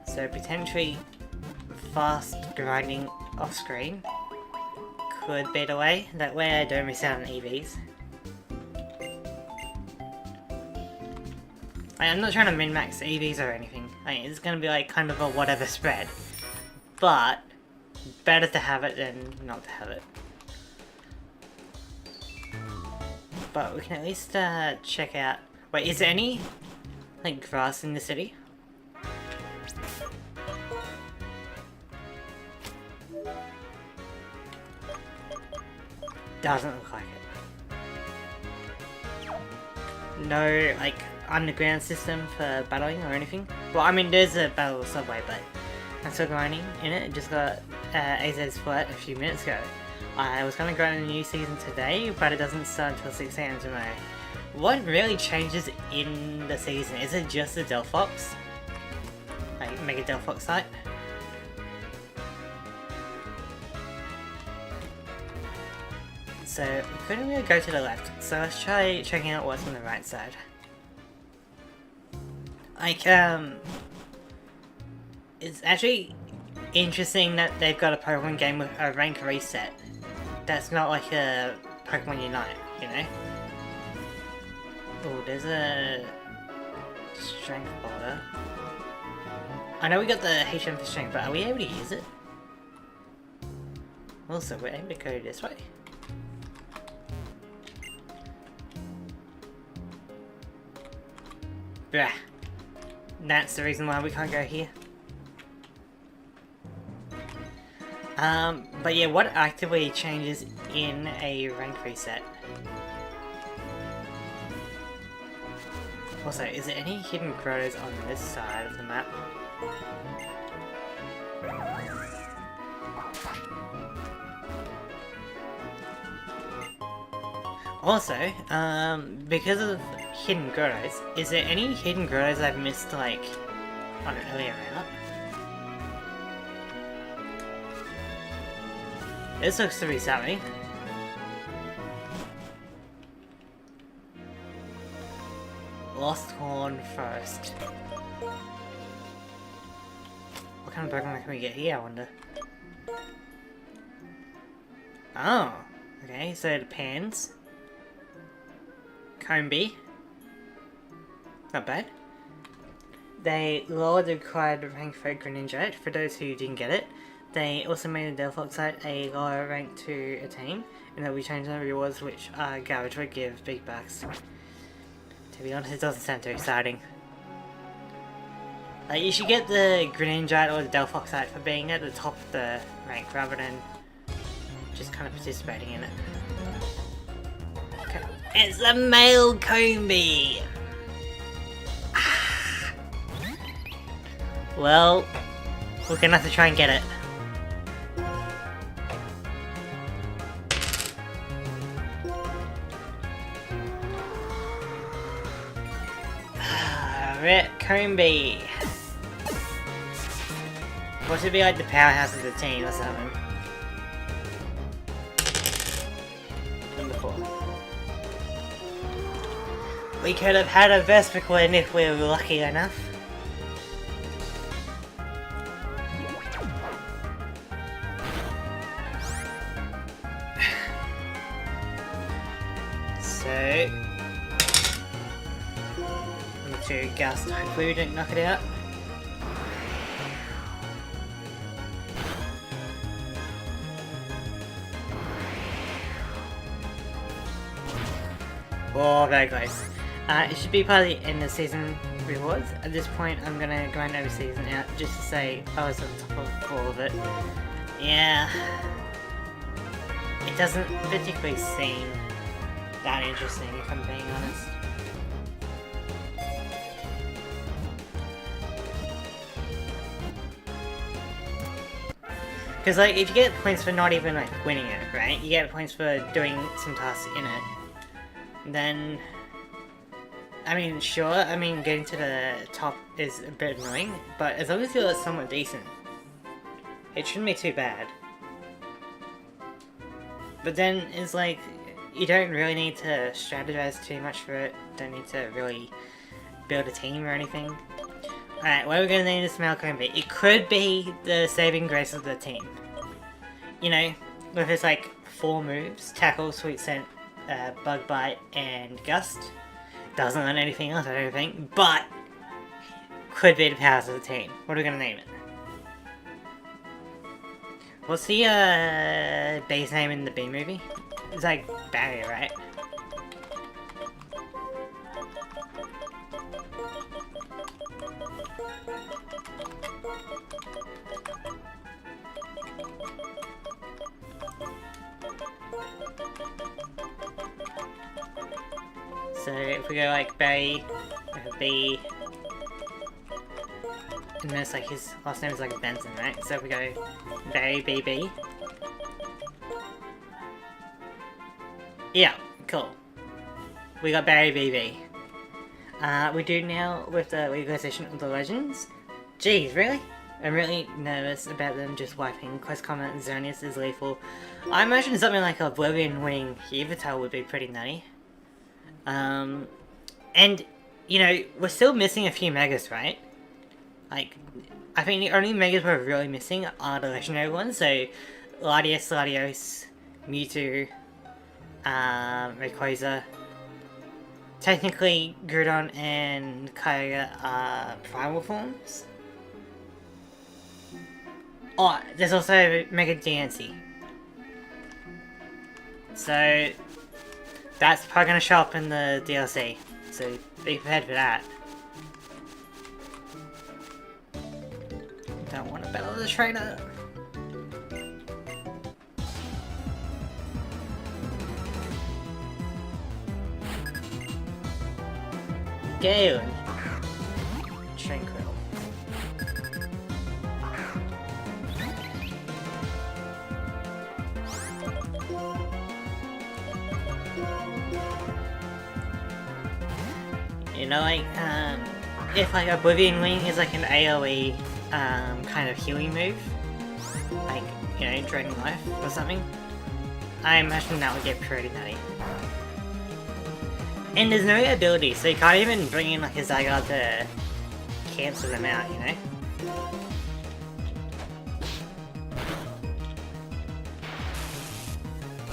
So potentially fast grinding off screen could be the way. That way I don't miss out on EVs. I'm not trying to min-max EVs or anything. It's gonna be like kind of a whatever spread. But better to have it than not to have it. But we can at least check out... Wait, is there any like grass in the city? Doesn't look like it. No like underground system for battling or anything. Well, I mean there's a battle subway, but I'm still grinding in it. Just got AZ's flight a few minutes ago. I was gonna grind a new season today, but it doesn't start until 6 AM tomorrow. What really changes in the season? Is it just the Delphox? Like Mega Delphox site? So we couldn't really go to the left, so let's try checking out what's on the right side. Like, it's actually interesting that they've got a Pokemon game with a rank reset. That's not like a Pokemon Unite, you know? Oh, there's a strength border. I know we got the HM for strength, but are we able to use it? Also, we're able to go this way. Bruh. That's the reason why we can't go here. But yeah, what actively changes in a rank reset? Also, is there any hidden grottos on this side of the map? Also, because of hidden grottos, is there any hidden grottos I've missed, like, on an earlier route? This looks to be something. Lost Horn Forest. What kind of Pokemon can we get here, I wonder? Oh, okay, so it depends. Combee. Not bad. They lowered the required rank for Greninja, for those who didn't get it. They also made the Delphox site a lower rank to attain, and that we changed the rewards which Garage would give big bucks. To be honest, it doesn't sound too exciting. Like, you should get the Greninja or the Delphox site for being at the top of the rank rather than just kind of participating in it. Okay. It's a male Combee! Well, we're gonna have to try and get it. Rip Combee. What should be like the powerhouse of the team or something? Number 4. We could have had a Vespiquen if we were lucky enough. So... to Gust, hopefully we don't knock it out. Oh, very close. It should be part of the end of season rewards. At this point, I'm gonna grind every season out just to say I was on top of all of it. Yeah. It doesn't particularly seem that interesting, if I'm being honest. Because, like, if you get points for not even, like, winning it, right? You get points for doing some tasks in it. Then... I mean, sure, I mean, getting to the top is a bit annoying, but as long as you're somewhat decent, it shouldn't be too bad. But then, it's like, you don't really need to strategize too much for it, don't need to really build a team or anything. Alright, what are we gonna name this Malcolm be? It could be the saving grace of the team. You know, with his like 4 moves, Tackle, Sweet Scent, Bug Bite, and Gust. Doesn't learn anything else, I don't think, but could be the powers of the team. What are we gonna name it? What's the base name in the B movie? It's like Barry, right? So if we go like Barry, B, and then it's like his last name is like Benson, right? So if we go Barry BB. Yeah, cool. We got Barry BB. We do now with the legalization of the legends. Jeez, really? I'm really nervous about them just wiping Close Combat and Xerneas as lethal. I imagine something like Oblivion winning Yveltal would be pretty nutty. And, you know, we're still missing a few Megas, right? Like, I think the only Megas we're really missing are the legendary ones, so Latios, Latios, Mewtwo, Rayquaza. Technically, Groudon and Kyogre are primal forms. Oh, there's also Mega DNC. So, that's probably going to show up in the DLC. So, be prepared for that. Don't want to battle the trainer. Gale. Tranquil. You know, like, if like Oblivion Wing is like an AoE kind of healing move, like, you know, Draining Life or something, I imagine that would get pretty nutty. And there's no ability, so you can't even bring in like a Zygarde to cancel them out, you know?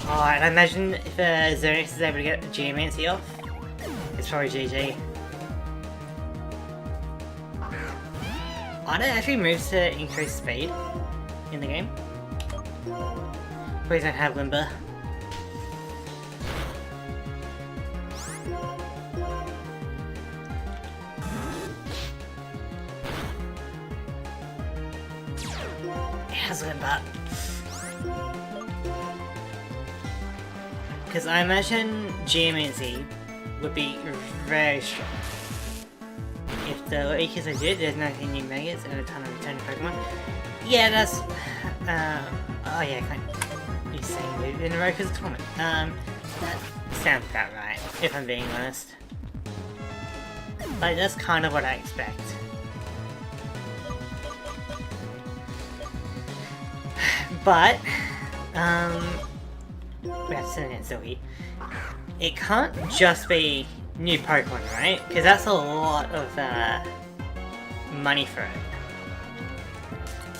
Oh, and I imagine if Xerneas is able to get the Geomancy off, it's probably GG. Are there actually moves to increase speed in the game? Please don't have Limber. It has Limber. Because I imagine Geomancy would be very strong. If the weakest I did, there's 19 new Megas and a ton of returning Pokemon. Yeah, that's... oh yeah, kind of... You saying move in a row because it's common. That sounds about right, if I'm being honest. Like, that's kind of what I expect. But, we have to send it Zoe. It can't just be new Pokemon, right? Because that's a lot of money for it.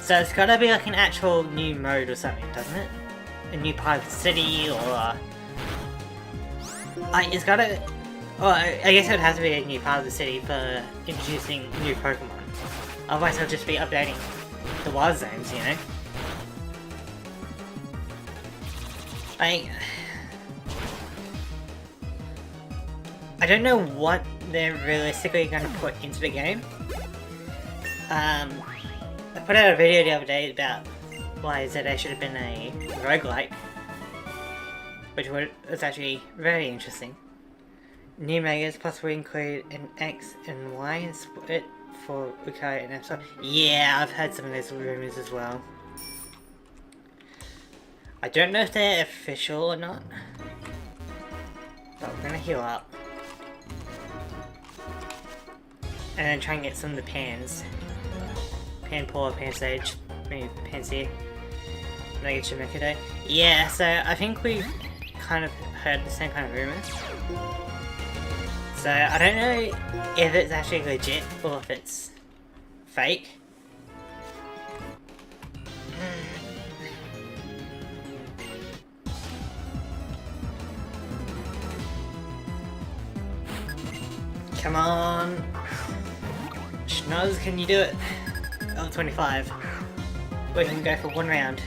So it's gotta be like an actual new mode or something, doesn't it? A new part of the city, or... it's gotta... Well, I guess it would have to be a new part of the city for introducing new Pokemon. Otherwise it'll just be updating the wild zones, you know? I don't know what they're realistically going to put into the game. I put out a video the other day about why ZA should have been a roguelike, which was actually very interesting. New Megas possibly include an X and Y split for Ukai and Epsilon. Yeah, I've heard some of those rumors as well. I don't know if they're official or not, but we're gonna heal up. And then try and get some of the pans. Panpour, Pansage, maybe Pansy. Mega Chimekide. Yeah, so I think we've kind of heard the same kind of rumors. So I don't know if it's actually legit or if it's Fake. Come on. Schnoz, can you do it? Level 25. We can go for one round.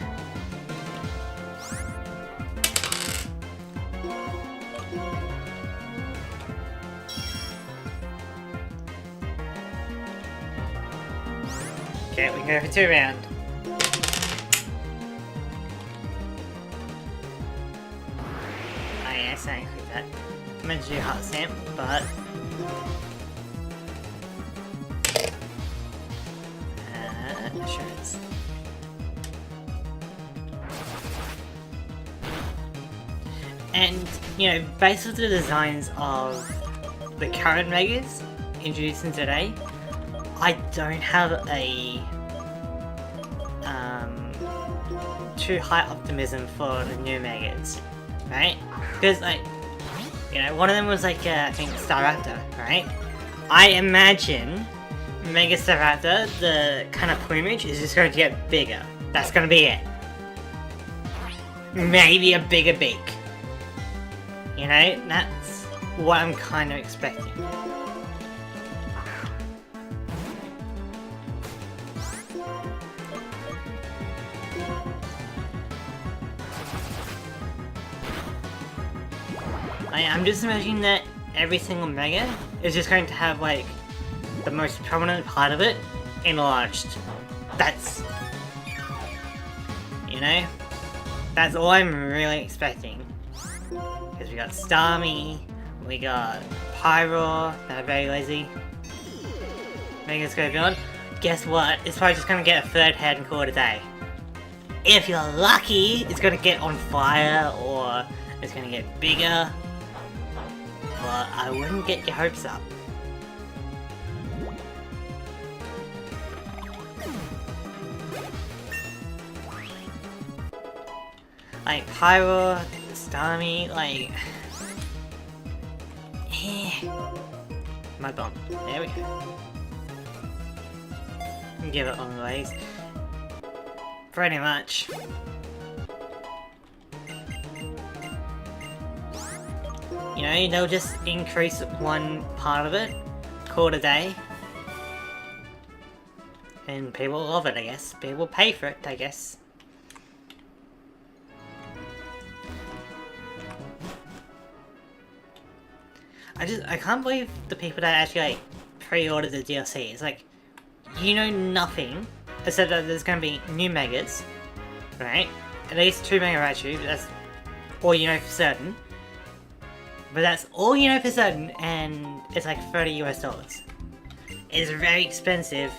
Okay, we can go for 2 round. Oh yes, I include that. I meant to do Heart Stamp, but... Assurance. And, you know, based on the designs of the current Megas introduced in today, I don't have a too high optimism for the new Megas, right? Because, like, you know, one of them was like, I think Staraptor, right? I imagine Mega Staraptor, the kind of plumage is just going to get bigger. That's going to be it. Maybe a bigger beak. You know, that's what I'm kind of expecting. I'm just imagining that every single Mega is just going to have, like, the most prominent part of it enlarged. That's... You know? That's all I'm really expecting. Because we got Starmie, we got Pyroar, they're very lazy. Mega Scorpion. Guess what? It's probably just gonna get a 3rd head and call it a day. If you're lucky, it's gonna get on fire, or it's gonna get bigger. But I wouldn't get your hopes up. Like, Pyro, Starmie, like... My bum. There we go. Give it on the legs. Pretty much. You know, they'll just increase one part of it, call it a day. And people love it, I guess. People pay for it, I guess. I can't believe the people that actually, like, pre-ordered the DLC. It's like, you know nothing, except that there's gonna be new Megas, right? At least 2 Mega Raichu, that's all you know for certain. But that's all you know for certain, and it's like $30 US. It's very expensive.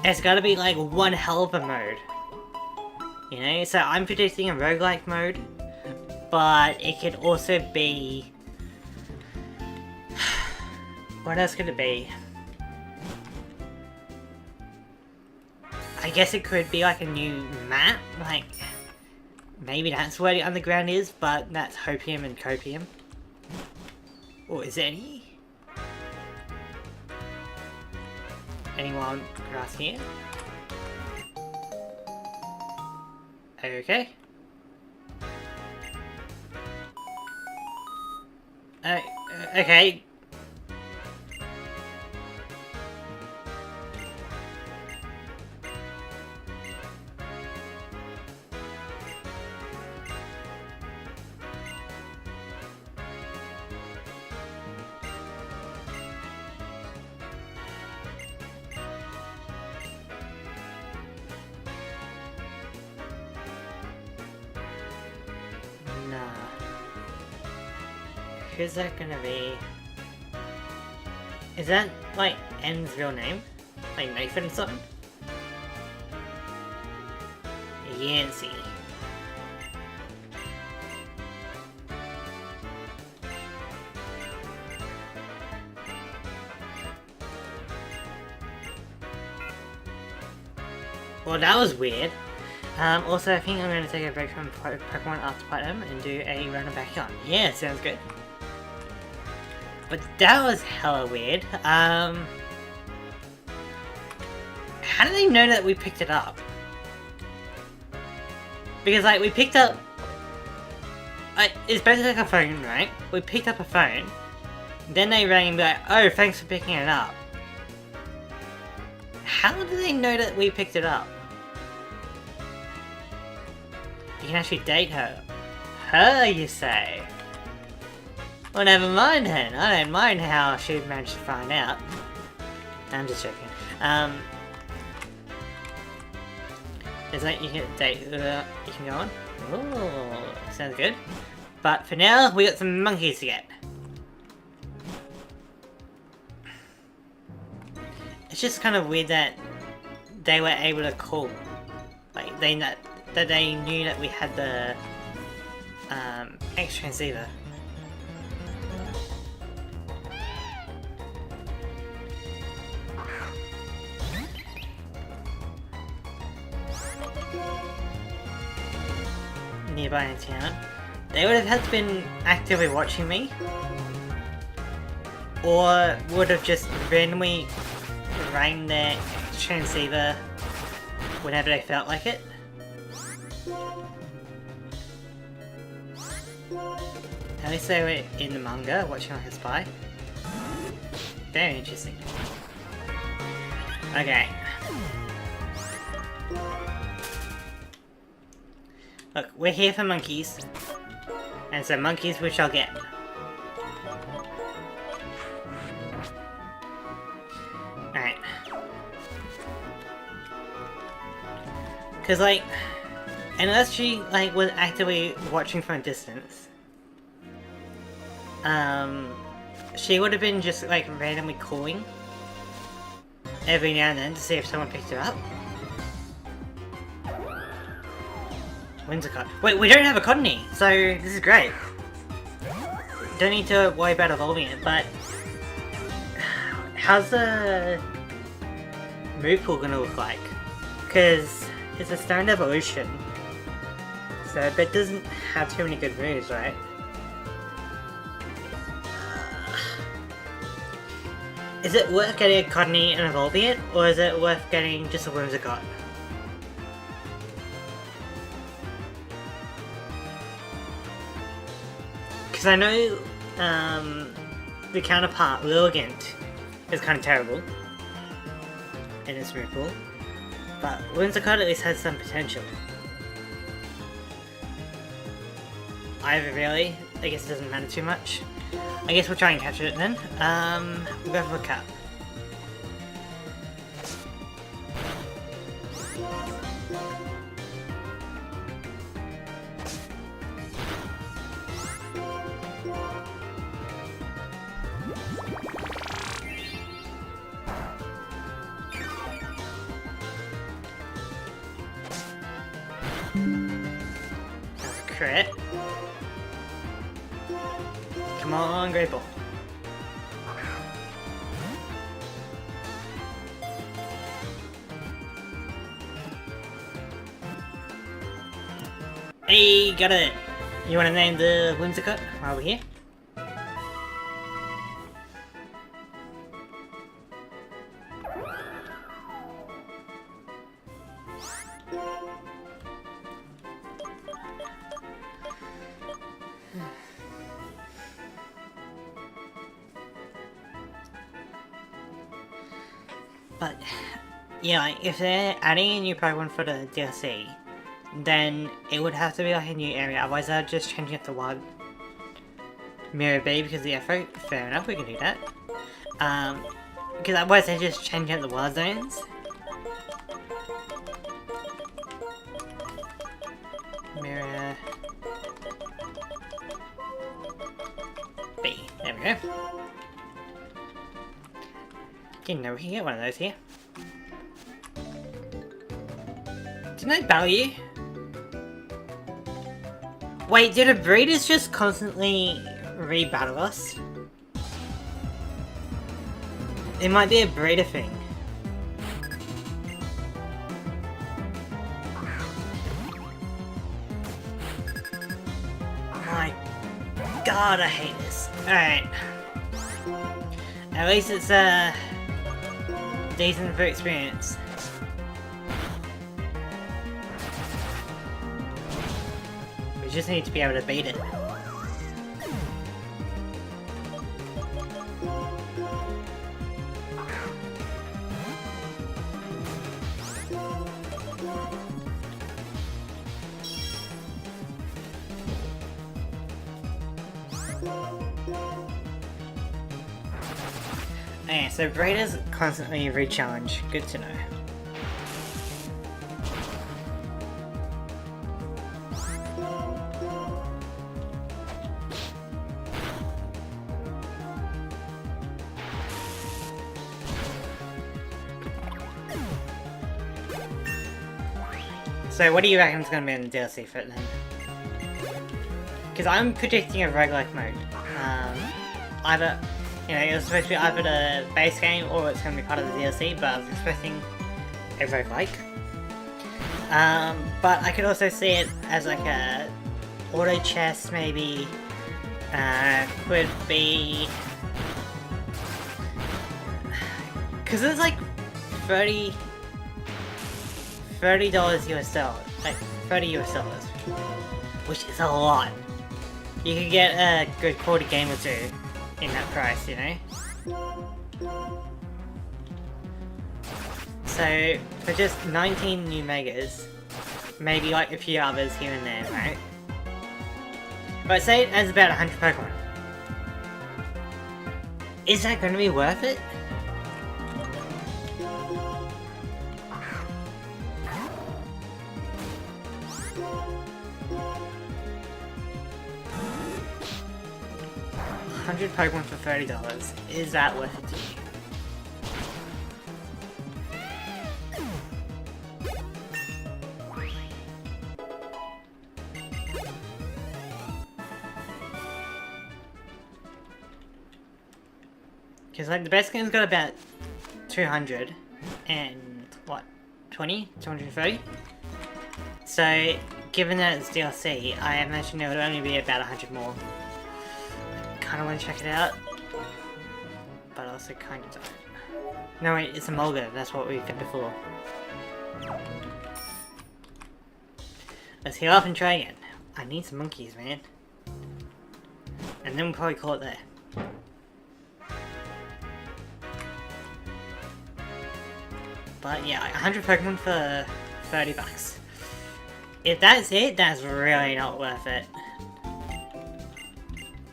It's gotta be like one hell of a mode. You know, so I'm predicting a roguelike mode, but it could also be... What else could it be? I guess it could be like a new map, like... Maybe that's where the underground is, but that's Hopium and Copium. Or is there any? Any wild grass here? Okay. Okay. Who's that gonna be? Is that, like, N's real name? Like Nathan or something? Yancy. Well, that was weird. Also, I think I'm going to take a break from Pokemon after Platinum and do a run of Bakugan. Yeah, sounds good. But that was hella weird. How do they know that we picked it up? Because, like, we picked up... it's basically like a phone, right? We picked up a phone. Then they rang and be like, oh, thanks for picking it up. How do they know that we picked it up? You can actually date her. Her, you say? Well, never mind then. I don't mind how she managed to find out. I'm just joking. There's like you can date. You can go on. Ooh, sounds good. But for now, we got some monkeys to get. It's just kind of weird that they were able to call. Like that they knew that we had the X transceiver. Nearby in town, they would have had to been actively watching me, or would have just randomly rang their transceiver whenever they felt like it. At least they were in the manga, watching like a spy. Very interesting. Okay. Look, we're here for monkeys. And so monkeys we shall get. Alright. Cause like, unless she like was actively watching from a distance, she would have been just like randomly calling every now and then to see if someone picked her up. Whimsicott. Wait, we don't have a Cottonee, so this is great. Don't need to worry about evolving it, but how's the move pool gonna look like? Because it's a standard evolution, so it doesn't have too many good moves, right? Is it worth getting a Cottonee and evolving it, or is it worth getting just a Whimsicott? Because I know the counterpart, Lilligant, is kind of terrible in its move pool, but Whimsicott at least has some potential. Either really, I guess it doesn't matter too much. I guess we'll try and catch it then. We'll go for a cut. That's a crit. Come on, Great Ball. Hey, got it! You wanna name the Whimsicott while we're here? But, yeah, like, if they're adding a new Pokemon for the DLC, then it would have to be like a new area, otherwise they're just changing it to Wild Mirror B because of the effort. Fair enough, we can do that. Because otherwise they're just changing out the Wild Zones. Mirror B, there we go. Didn't know we can get one of those here. Didn't I battle you? Wait, did a breeders just constantly re-battle us? It might be a breeder thing. Oh my god, I hate this. Alright. At least it's a decent for experience. We just need to be able to beat it. Okay, so Breeders constantly re-challenge. Good to know. So what do you reckon is going to be in the DLC for it then? Because I'm predicting a roguelike mode. Either, you know, it was supposed to be either the base game or it's going to be part of the DLC, but I was expecting a roguelike. But I could also see it as like a auto chess maybe. Could be... Because it's like $30 US dollars, like $30 US dollars, which is a lot. You could get a good quality game or two in that price, you know? So, for just 19 new megas, maybe like a few others here and there, right? But say it adds about 100 Pokemon. Is that going to be worth it? $100 Pokemon for $30. Is that worth it to you? Because like the best game's got about 200 and what, 20? 230? So given that it's DLC, I imagine it would only be about 100 more. I kinda want to check it out, but I also kinda don't. No wait, it's a Mulga, that's what we did before. Let's heal up and try again. I need some monkeys, man. And then we'll probably call it there. But yeah, 100 Pokemon for $30. If that's it, that's really not worth it.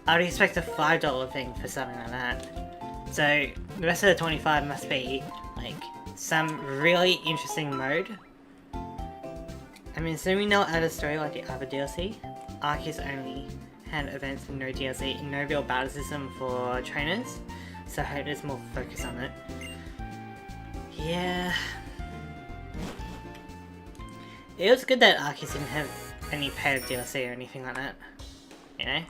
I would expect a $5 thing for something like that. So the rest of the 25 must be like some really interesting mode. I mean, assuming they'll add a story like the other DLC, Arceus only had events and no DLC, no real battle system for trainers, so I hope there's more focus on it. Yeah. It was good that Arceus didn't have any paid DLC or anything like that, you know?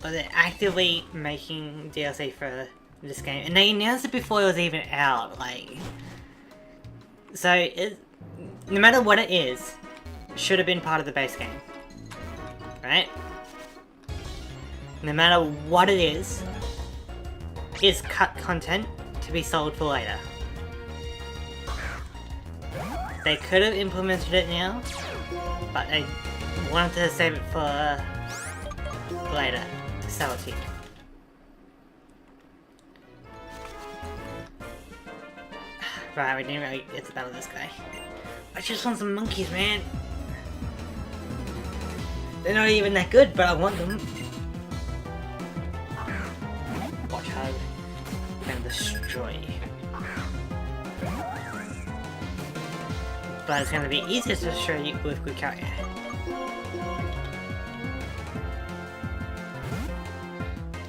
But they're actively making DLC for this game, and they announced it before it was even out, like... So, no matter what it is, should have been part of the base game. Right? No matter what it is cut content to be sold for later. They could have implemented it now, but they wanted to save it for later to sell it to you. Right, we didn't really get to battle this guy. I just want some monkeys, man. They're not even that good, but I want them. Watch Hug and destroy. But it's gonna be easier to destroy you with good carrier.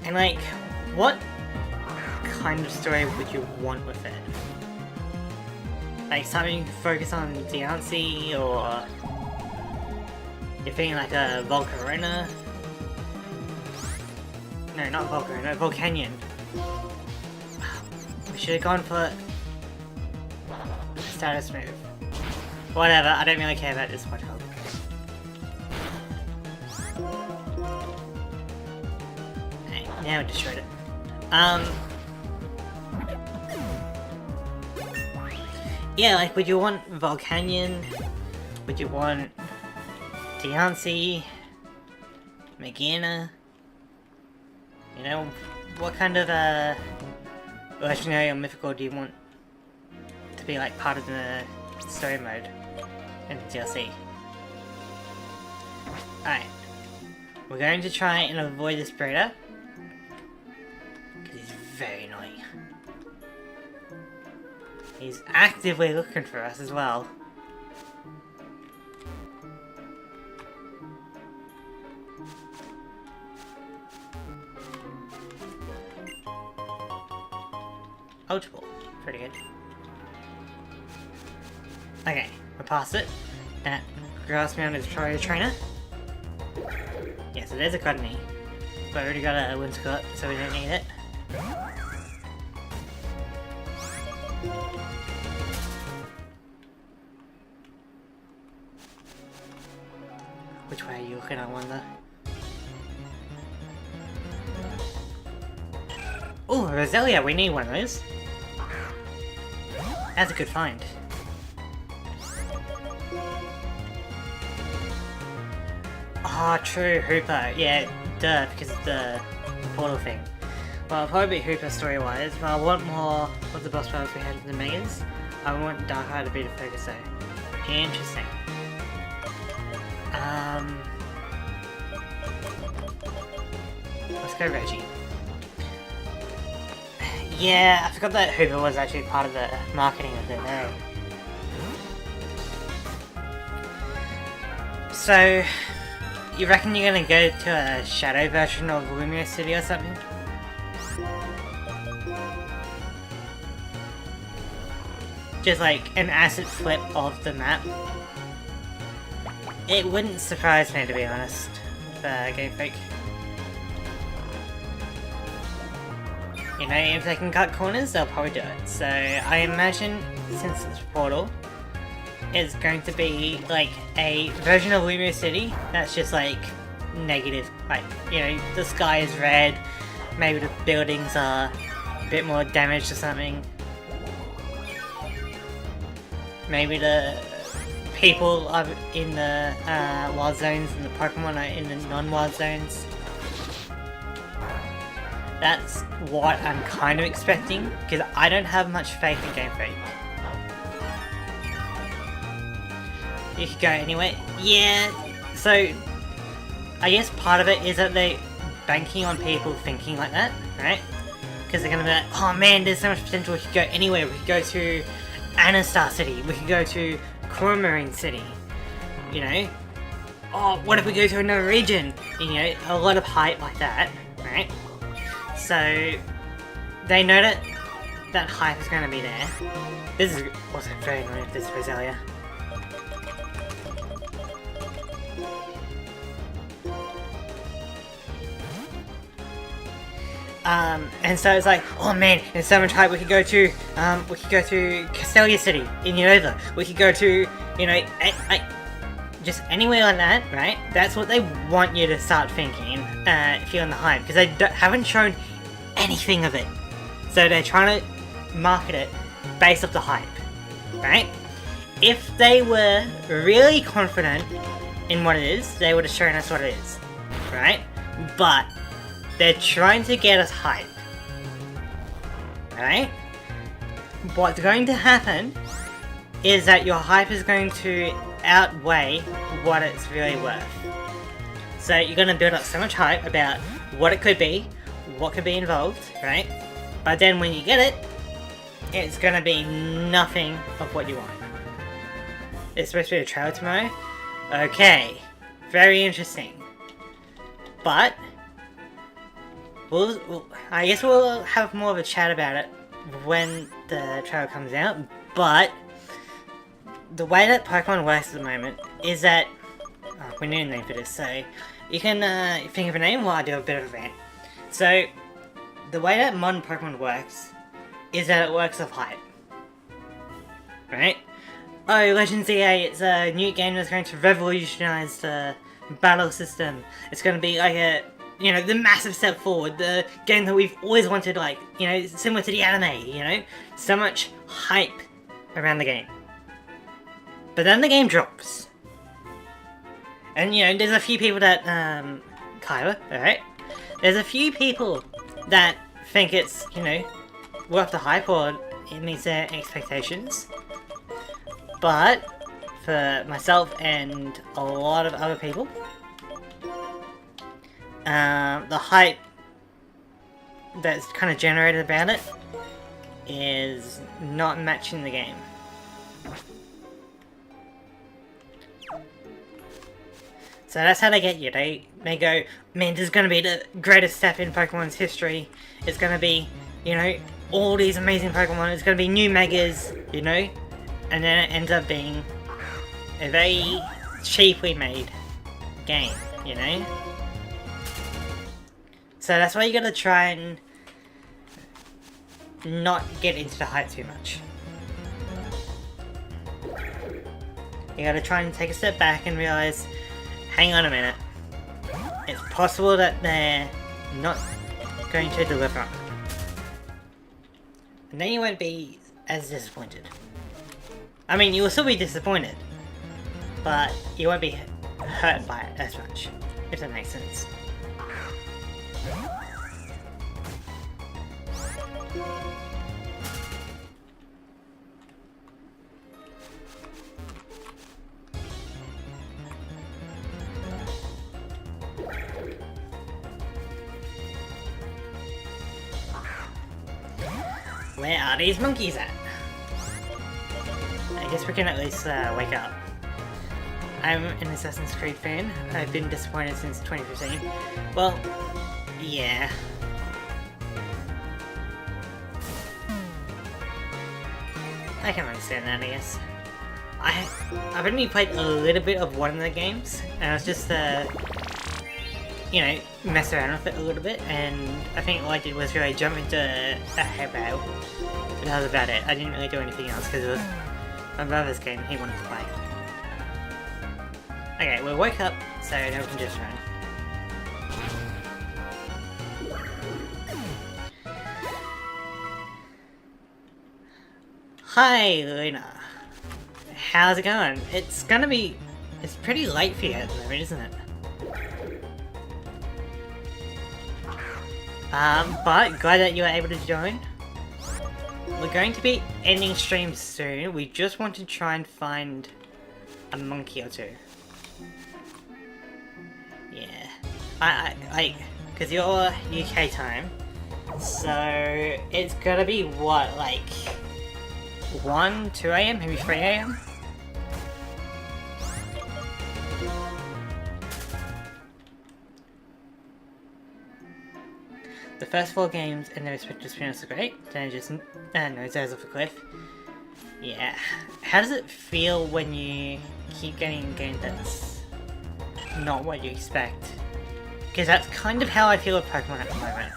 And like, what kind of story would you want with it? Like something focused on Diancie, or you're thinking like a Volcarona? No, not Volcarona, Volcanion. We should have gone for status move. Whatever, I don't really care about this one. Okay. Yeah, we destroyed it. Yeah, like, would you want Volcanion? Would you want Diancie? Megaena? You know, what kind of, legendary or mythical do you want to be, like, part of the story mode in the DLC? Alright. We're going to try and avoid this Brita, because he's very annoying. He's actively looking for us as well. Ultra Ball. Pretty good. Okay, we're past it. That Grassmound is Troya Trainer. Yeah, so there's a Cottonee. But I already got a Whimsicott, so we don't need it. Which way are you looking, I wonder? Oh, Roselia, we need one of those. That's a good find. Ah, oh, true, Hooper. Yeah, duh, because of the portal thing. Well, I'll probably be Hooper story-wise, but I want more of the boss battles we had in the Megas. I want Darkrai to be the focus though. Interesting. Let's go Reggie. Yeah, I forgot that Hooper was actually part of the marketing of it there. So, you reckon you're gonna go to a shadow version of Lumia City or something? Just like an asset flip of the map? It wouldn't surprise me, to be honest, Game Freak. You know, if they can cut corners, they'll probably do it. So I imagine, since it's Portal, it's going to be like a version of Lumia City that's just like negative. Like, you know, the sky is red, maybe the buildings are a bit more damaged or something. Maybe the people are in the wild zones and the Pokemon are in the non-wild zones. That's what I'm kind of expecting, because I don't have much faith in Game Freak. You could go anywhere. Yeah, so I guess part of it is that they're banking on people thinking like that, right? Because they're gonna be like, oh man, there's so much potential, we could go anywhere. We could go to Anastar City, we could go to Coumarine City, you know? Oh, what if we go to another region? You know, a lot of hype like that, right? So, they know that that hype is going to be there. This is also very annoying, this Roselia. And so it's like, oh man, there's so much hype, we could go to Castelia City in Unova. We could go to, you know, just anywhere like that, right? That's what they want you to start thinking, if you're on the hype, because they haven't shown anything of it. So they're trying to market it based off the hype, right? If they were really confident in what it is, they would have shown us what it is, right? But they're trying to get us hype, right? What's going to happen is that your hype is going to outweigh what it's really worth. So you're going to build up so much hype about what it could be, what could be involved, right? But then when you get it, it's going to be nothing of what you want. It's supposed to be a trailer tomorrow? Okay, very interesting. But I guess we'll have more of a chat about it when the trailer comes out, but the way that Pokemon works at the moment is that, we need a name for this, so you can think of a name while I do a bit of a rant. So, the way that modern Pokemon works is that it works off hype, right? Oh, Legends EA, it's a new game that's going to revolutionize the battle system. It's going to be like a, you know, the massive step forward, the game that we've always wanted, like, you know, similar to the anime, you know? So much hype around the game. But then the game drops. And, you know, there's a few people that, Kyra, alright? There's a few people that think it's, you know, worth the hype or it meets their expectations. But, for myself and a lot of other people, the hype that's kind of generated about it is not matching the game. So that's how they get you. They go, man, this is going to be the greatest step in Pokemon's history. It's going to be, you know, all these amazing Pokemon. It's going to be new Megas, you know? And then it ends up being a very cheaply made game, you know? So that's why you gotta try and not get into the hype too much. You gotta try and take a step back and realize, hang on a minute, it's possible that they're not going to deliver. And then you won't be as disappointed. I mean, you will still be disappointed, but you won't be hurt by it as much, if that makes sense. Where are these monkeys at? I guess we can at least wake up. I'm an Assassin's Creed fan. I've been disappointed since 2015. Well, yeah. I can understand that, I guess. I've only played a little bit of one of the games, and I was just, you know, mess around with it a little bit, and I think all I did was really jump into a hairbale, but that was about it. I didn't really do anything else, because it was my brother's game he wanted to play. Okay, we'll wake up, so now we can just run. Hi, Luna. How's it going? It's pretty late for you at the moment, isn't it? But glad that you were able to join. We're going to be ending stream soon. We just want to try and find a monkey or two. Yeah. Cause you're UK time. So, it's gotta be what, like 1, 2 AM, maybe 3 AM? The first 4 games in their respective experience are great, then it just noses off a cliff. Yeah. How does it feel when you keep getting a game that's not what you expect? Because that's kind of how I feel with Pokemon at the moment.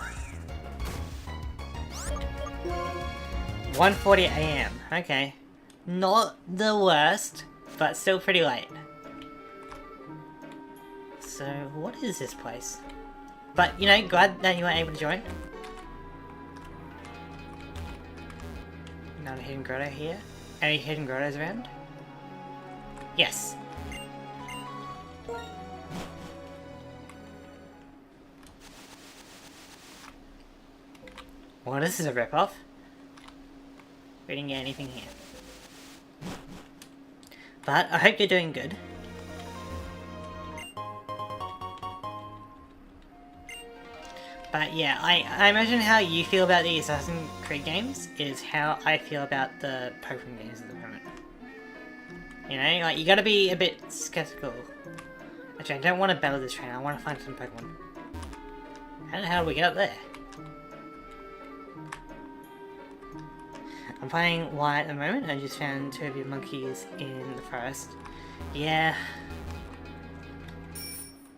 1:40 AM, okay. Not the worst, but still pretty late. So, what is this place? But, you know, glad that you were able to join. Another hidden grotto here. Any hidden grottos around? Yes. Well, this is a ripoff. We didn't get anything here. But I hope you're doing good. But yeah, I imagine how you feel about the Assassin's Creed games is how I feel about the Pokemon games at the moment. You know, like, you gotta be a bit skeptical. Actually, I don't want to battle this train, I want to find some Pokemon. How the hell do we get up there? I'm playing Y at the moment. I just found 2 of your monkeys in the forest. Yeah.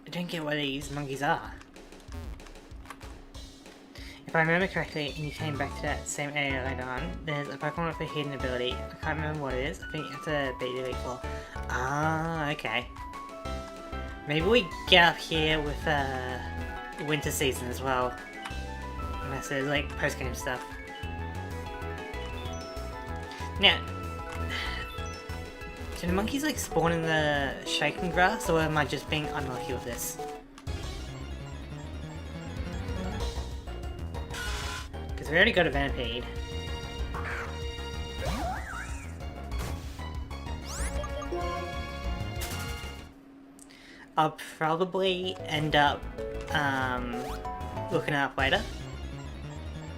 I don't get what these monkeys are. If I remember correctly, and you came back to that same area later on, there's a Pokemon with a hidden ability. I can't remember what it is. I think you have to beat the Elite Four. Ah, okay. Maybe we get up here with winter season as well. Unless there's like post-game stuff. Now, do the monkeys like spawn in the shaken grass, or am I just being unlucky with this? Because we already got a Venipede. I'll probably end up looking it up later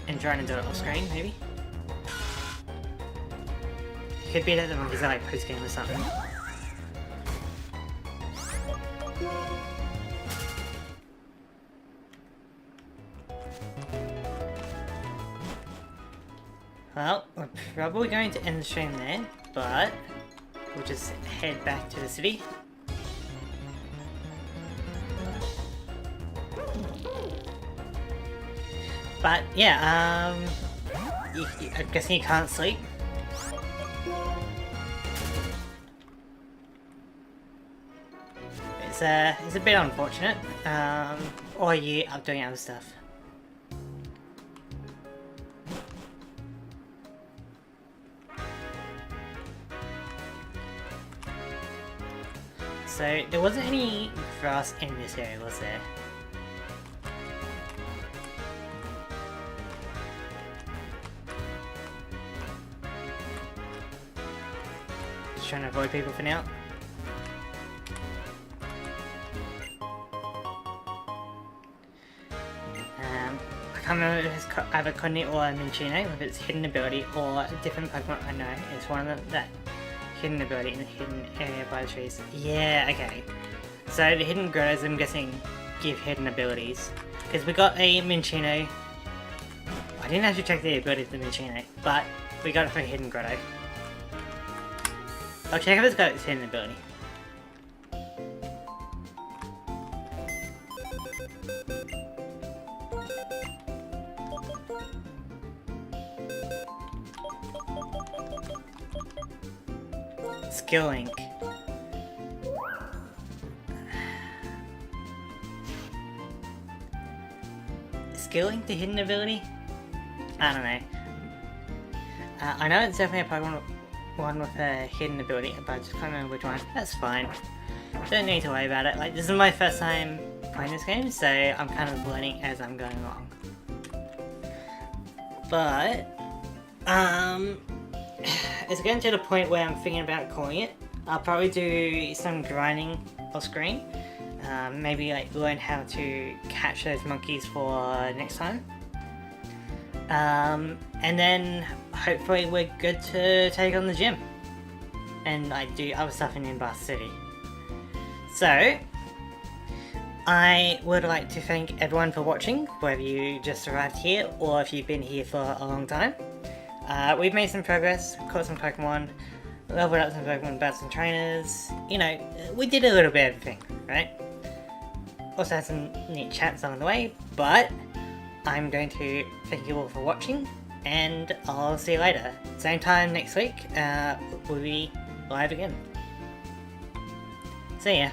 and trying to do it off screen, maybe. It could be that the monkeys are like post game or something. Well, we're probably going to end the stream there, but we'll just head back to the city. But yeah, I'm guessing you can't sleep. It's a bit unfortunate. Or you are doing other stuff. So there wasn't any grass in this area, was there? Trying to avoid people for now. I can't remember if it's either Conny or Minccino, if it's hidden ability or a different Pokemon. I know it's one of them, that hidden ability in the hidden area by the trees. Yeah, okay. So the hidden Grottos, I'm guessing, give hidden abilities. Because we got a Minccino. I didn't actually check the ability of the Minccino, but we got it for a hidden Grotto. I'll check if it's got its hidden ability. Skill Link. Skill Link the hidden ability? I don't know. I know it's definitely a Pokemon one with a hidden ability, but I just can't remember which one. That's fine. Don't need to worry about it. Like, this is my first time playing this game, so I'm kind of learning as I'm going along. But, it's getting to the point where I'm thinking about calling it. I'll probably do some grinding off screen. Maybe like learn how to catch those monkeys for next time. And then hopefully we're good to take on the gym and like do other stuff in Nimbus City. So I would like to thank everyone for watching, whether you just arrived here or if you've been here for a long time. We've made some progress, caught some Pokemon, leveled up some Pokemon, battled some trainers. You know, we did a little bit of everything, right? Also had some neat chats along the way, but I'm going to thank you all for watching, and I'll see you later. Same time next week, we'll be live again. See ya.